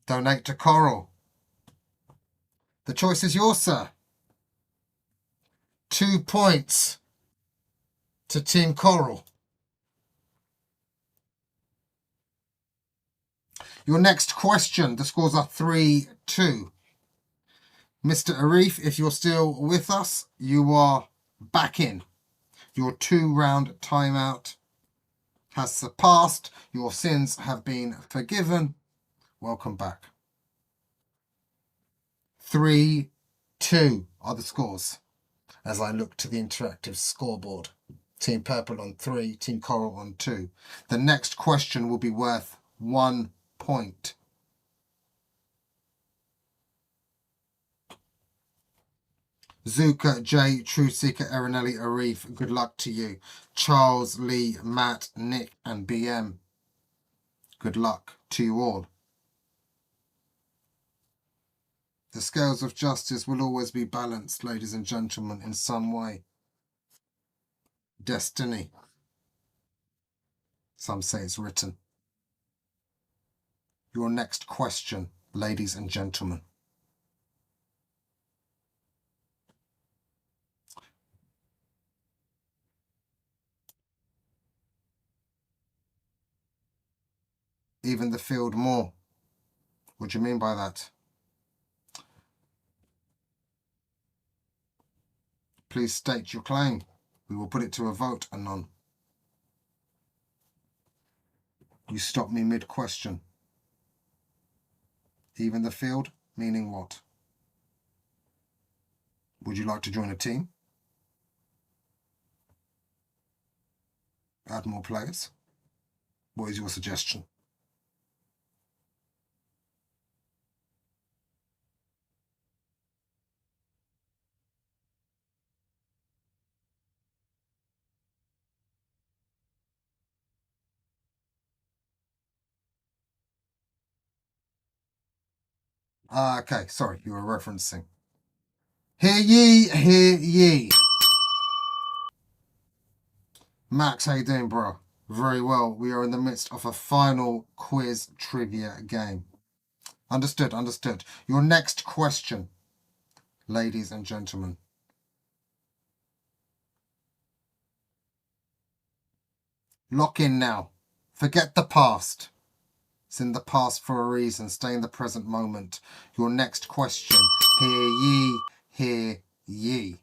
Donate to Coral. The choice is yours, sir. 2 points to Team Coral. Your next question, the scores are 3-2. Mr. Arif, if you're still with us, you are back in. Your 2-round timeout has surpassed. Your sins have been forgiven. Welcome back. 3-2 are the scores as I look to the interactive scoreboard. Team Purple on 3, Team Coral on 2. The next question will be worth 1 point. Zuka, J, True Seeker, Erinelli, Arif, good luck to you. Charles, Lee, Matt, Nick, and BM, good luck to you all. The scales of justice will always be balanced, ladies and gentlemen, in some way. Destiny. Some say it's written. Your next question, ladies and gentlemen. Even the field more. What do you mean by that? Please state your claim. We will put it to a vote, Anon. You stopped me mid-question. Even the field, meaning what? Would you like to join a team? Add more players? What is your suggestion? Okay, sorry, you were referencing. Hear ye, hear ye. Max, how you doing, bro? Very well. We are in the midst of a final quiz trivia game. Understood, understood. Your next question, ladies and gentlemen. Lock in now. Forget the past. It's in the past for a reason. Stay in the present moment. Your next question. Hear ye, hear ye.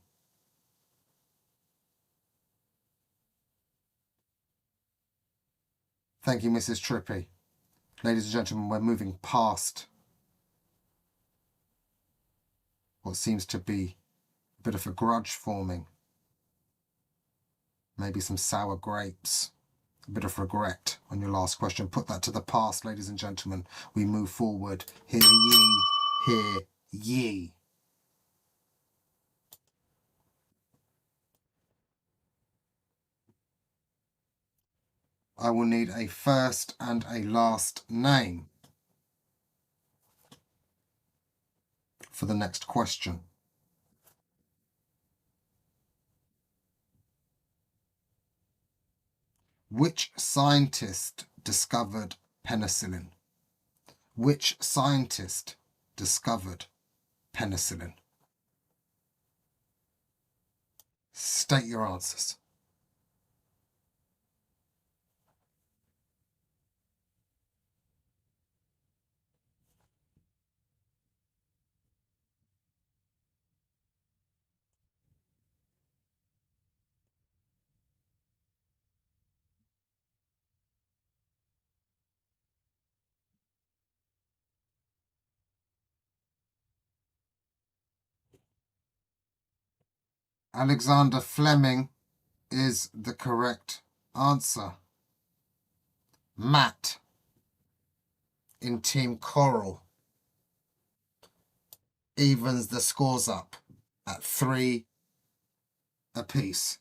Thank you, Mrs. Trippy. Ladies and gentlemen, we're moving past what seems to be a bit of a grudge forming. Maybe some sour grapes. A bit of regret on your last question. Put that to the past, ladies and gentlemen. We move forward. Hear ye, hear ye. I will need a first and a last name for the next question. Which scientist discovered penicillin? Which scientist discovered penicillin? State your answers. Alexander Fleming is the correct answer. Matt in Team Coral evens the scores up at 3 apiece.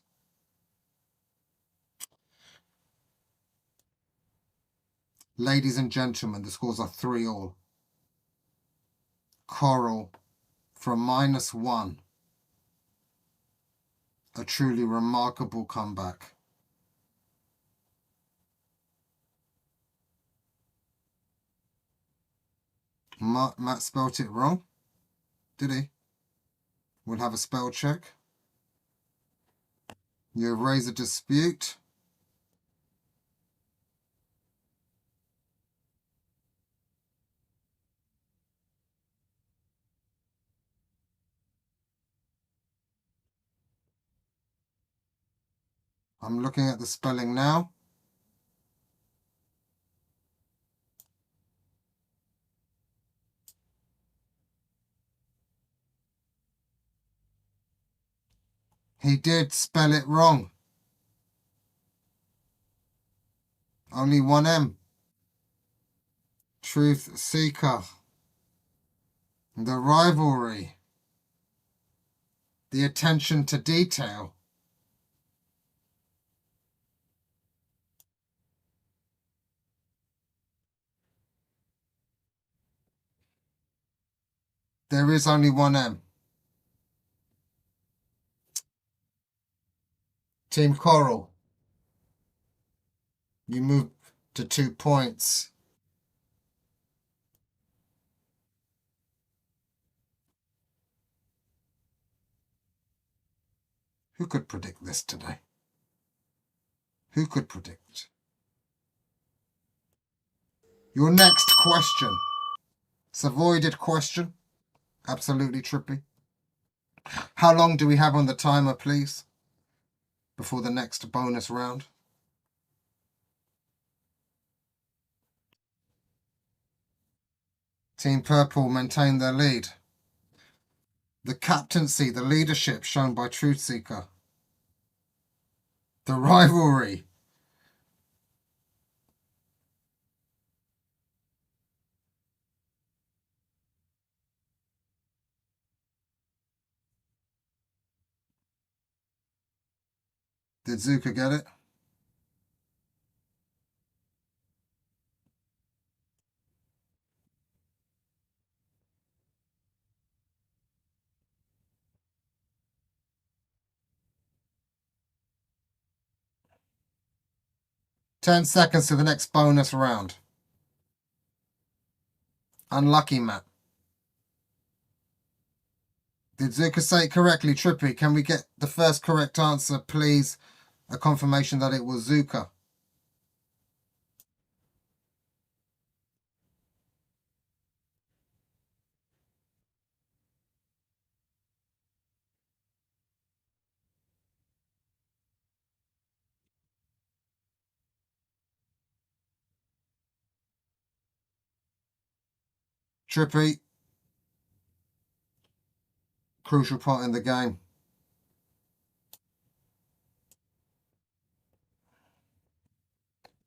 Ladies and gentlemen, the scores are 3-all. Coral from -1. A truly remarkable comeback. Matt spelt it wrong. Did he? We'll have a spell check. You have raised a dispute. I'm looking at the spelling now. He did spell it wrong. Only one M. Truth Seeker. The rivalry. The attention to detail. There is only one M. Team Coral, you move to 2 points. Who could predict this today? Who could predict? Your next question. It's a voided question. Absolutely trippy. How long do we have on the timer, please? Before the next bonus round. Team Purple maintain their lead. The captaincy, the leadership shown by Truth Seeker. The rivalry. Did Zuka get it? Ten seconds to the next bonus round. Unlucky, Matt. Did Zuka say it correctly? Trippy, can we get the first correct answer, please? A confirmation that it was Zuka. Trippy. Crucial part in the game.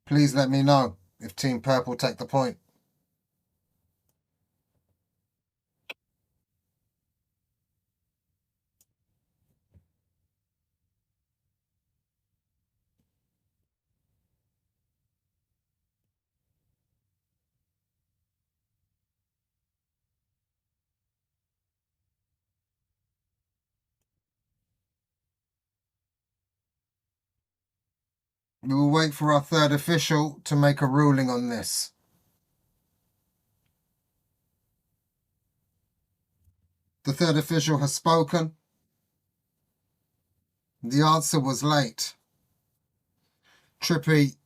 Please let me know if Team Purple take the point. We will wait for our third official to make a ruling on this. The third official has spoken. The answer was late. Trippy,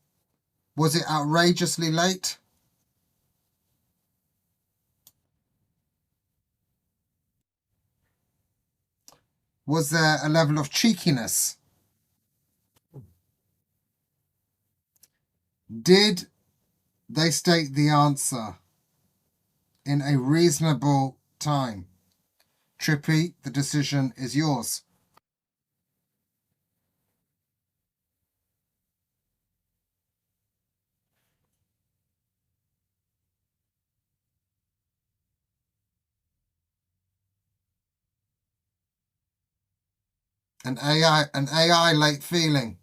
was it outrageously late? Was there a level of cheekiness? Did they state the answer in a reasonable time? Trippy, the decision is yours. An AI late feeling.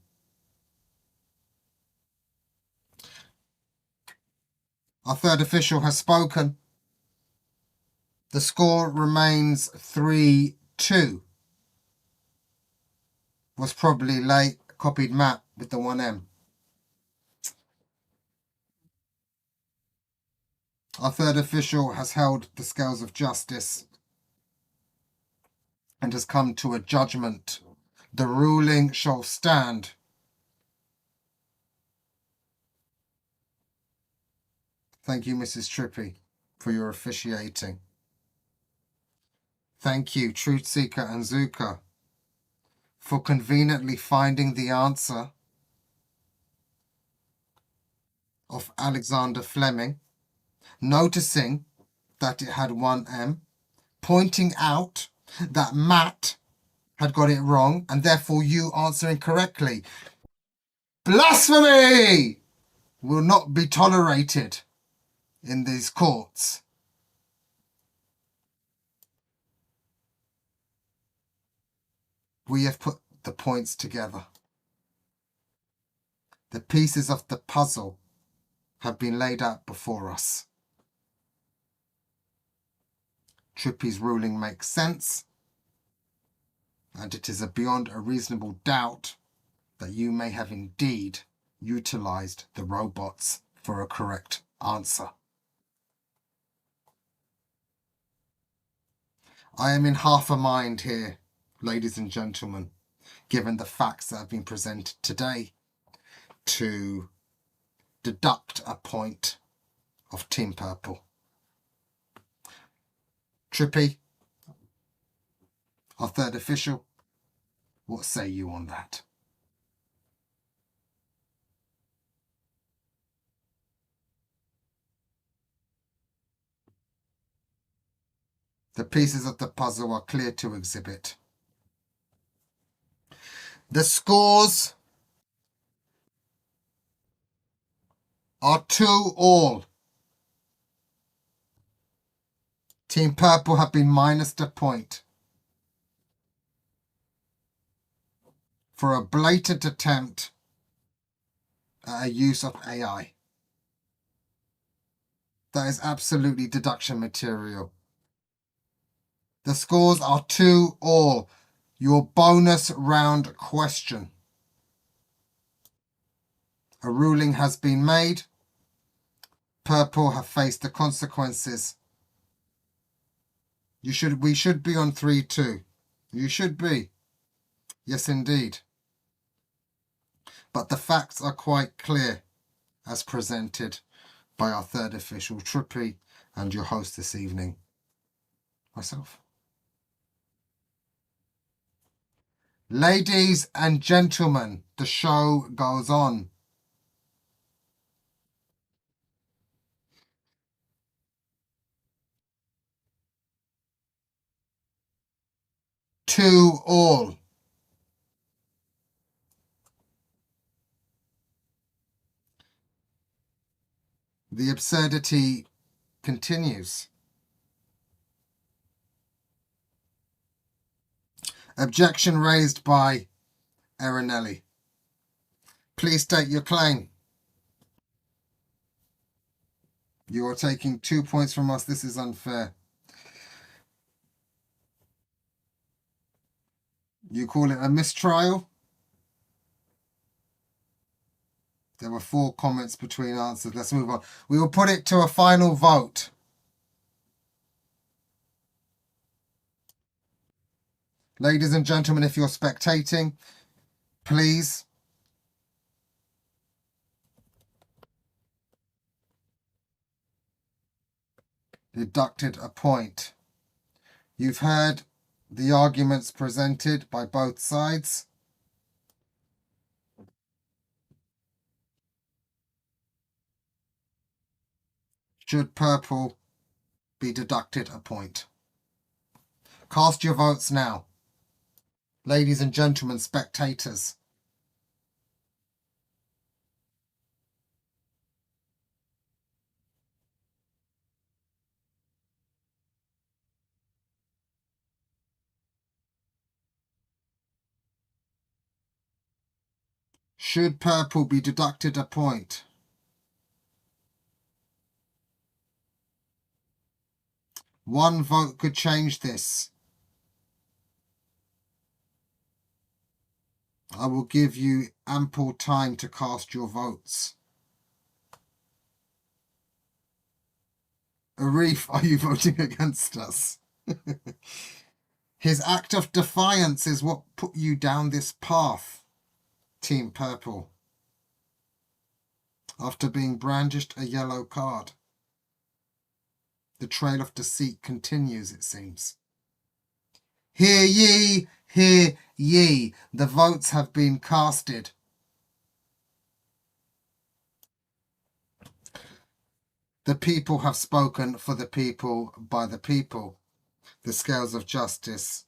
Our third official has spoken. The score remains 3-2. Was probably late. Copied Matt with the 1M. Our third official has held the scales of justice and has come to a judgment. The ruling shall stand. Thank you, Mrs. Trippy, for your officiating. Thank you, Truth Seeker and Zuka, for conveniently finding the answer of Alexander Fleming, noticing that it had 1M, pointing out that Matt had got it wrong, and therefore you answering correctly. Blasphemy will not be tolerated in these courts. We have put the points together. The pieces of the puzzle have been laid out before us. Trippy's ruling makes sense, and it is beyond a reasonable doubt that you may have indeed utilized the robots for a correct answer. I am in half a mind here, ladies and gentlemen, given the facts that have been presented today, to deduct a point of Team Purple. Trippy, our third official, what say you on that? The pieces of the puzzle are clear to exhibit. The scores are 2-all. Team Purple have been minused a point for a blatant attempt at a use of AI. That is absolutely deduction material. The scores are 2-all. Your bonus round question. A ruling has been made. Purple have faced the consequences. We should be on 3-2. You should be. Yes, indeed. But the facts are quite clear as presented by our third official, Trippy, and your host this evening, myself. Ladies and gentlemen, the show goes on. 2-2. The absurdity continues. Objection raised by Erinelli. Please state your claim. You are taking 2 points from us. This is unfair. You call it a mistrial? There were 4 comments between answers. Let's move on. We will put it to a final vote. Ladies and gentlemen, if you're spectating, please deducted a point. You've heard the arguments presented by both sides. Should purple be deducted a point? Cast your votes now. Ladies and gentlemen, spectators. Should purple be deducted a point? One vote could change this. I will give you ample time to cast your votes. Arif, are you voting against us? His act of defiance is what put you down this path, Team Purple. After being brandished a yellow card. The trail of deceit continues, it seems. Hear ye, hear ye. The votes have been casted. The people have spoken for the people by the people. The scales of justice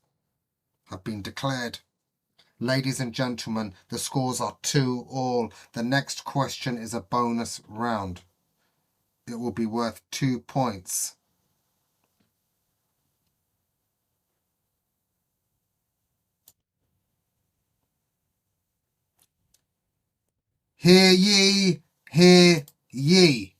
have been declared. Ladies and gentlemen, the scores are 2-2. The next question is a bonus round. It will be worth 2 points. Hear ye, hear ye.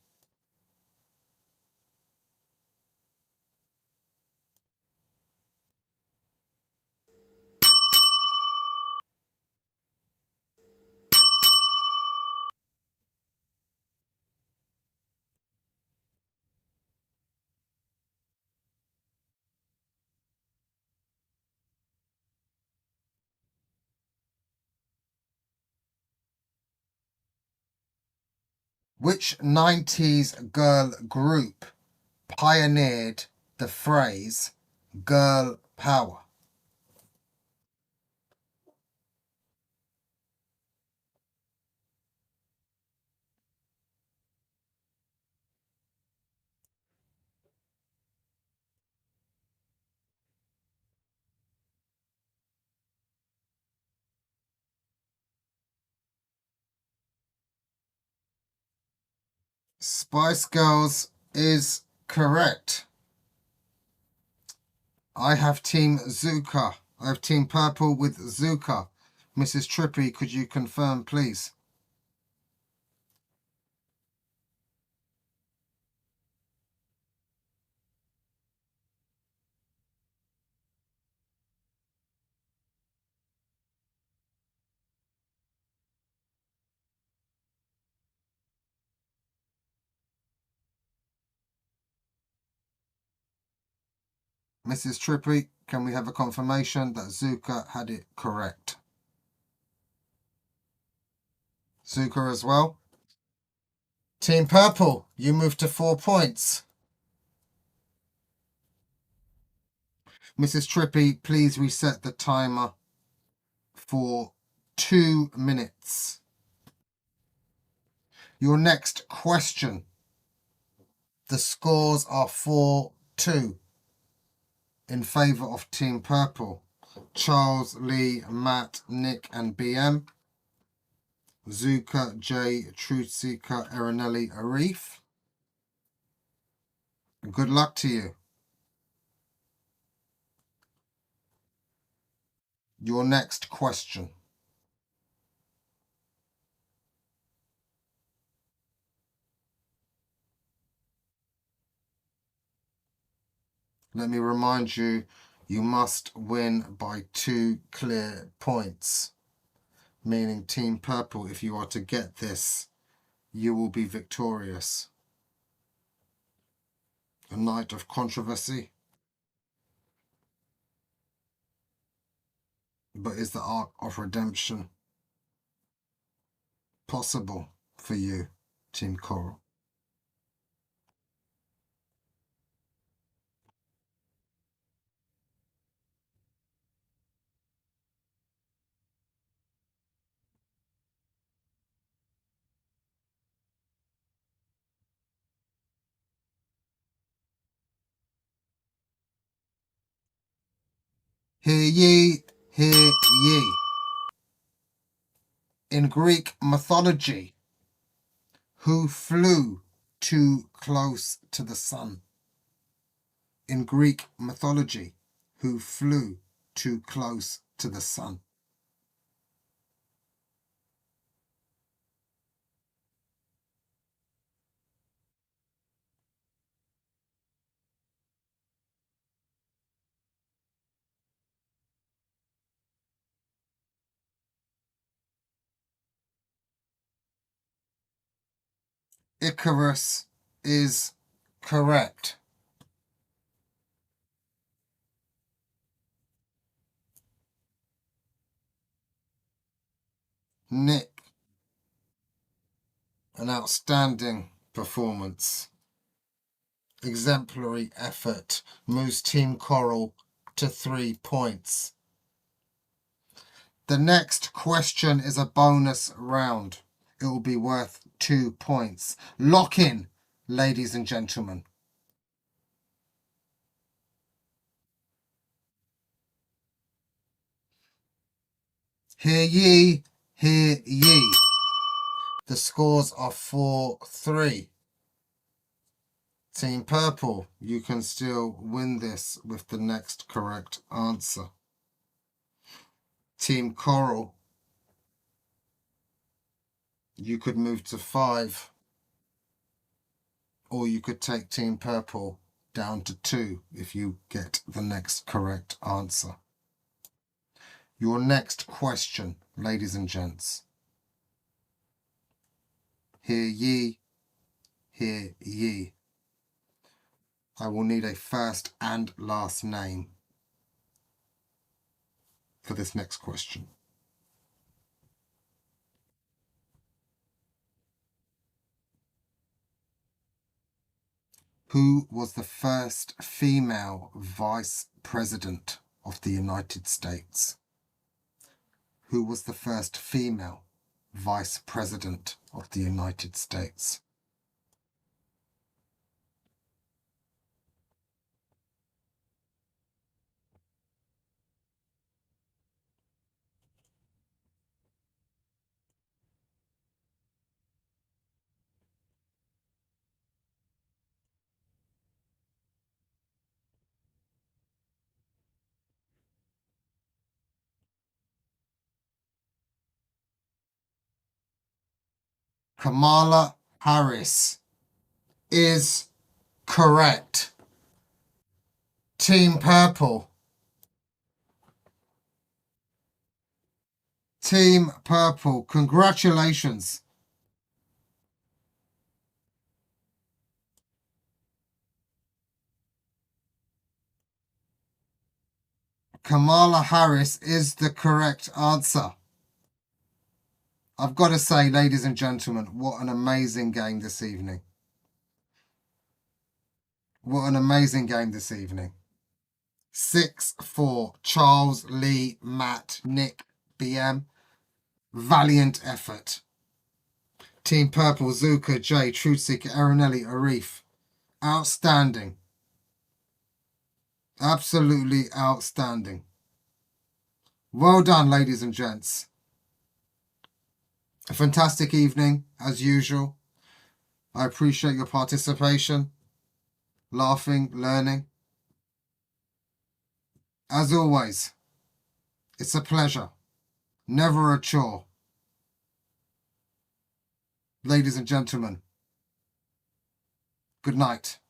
Which 90s girl group pioneered the phrase girl power? Spice Girls is correct. I have Team Zuka. I have Team Purple with Zuka. Mrs. Trippy, could you confirm, please? Mrs. Trippy, can we have a confirmation that Zuka had it correct? Zuka as well. Team Purple, you move to 4 points. Mrs. Trippy, please reset the timer for 2 minutes. Your next question. The scores are 4-2 in favour of Team Purple. Charles, Lee, Matt, Nick, and BM. Zuka, J, Truth Seeker, Erinelli, Arif. Good luck to you. Your next question. Let me remind you, you must win by 2 clear points. Meaning Team Purple, if you are to get this, you will be victorious. A night of controversy. But is the arc of redemption possible for you, Team Coral? Hear ye, hear ye. In Greek mythology, who flew too close to the sun? In Greek mythology, who flew too close to the sun? Icarus is correct. Nick, an outstanding performance. Exemplary effort moves Team Coral to 3 points. The next question is a bonus round. It will be worth 2 points. Lock in, ladies and gentlemen. Hear ye, hear ye. The scores are 4-3. Team Purple, you can still win this with the next correct answer. Team Coral, you could move to 5, or you could take Team Purple down to 2 if you get the next correct answer. Your next question, ladies and gents. Hear ye, hear ye. I will need a first and last name for this next question. Who was the first female vice president of the United States? Who was the first female vice president of the United States? Kamala Harris is correct. Team Purple. Team Purple, congratulations. Kamala Harris is the correct answer. I've got to say, ladies and gentlemen, what an amazing game this evening. What an amazing game this evening. 6-4, Charles, Lee, Matt, Nick, BM. Valiant effort. Team Purple, Zuka, Jay, Truthseeker, Erinelli, Arif. Outstanding. Absolutely outstanding. Well done, ladies and gents. A fantastic evening, as usual. I appreciate your participation, laughing, learning. As always, it's a pleasure, never a chore. Ladies and gentlemen, good night.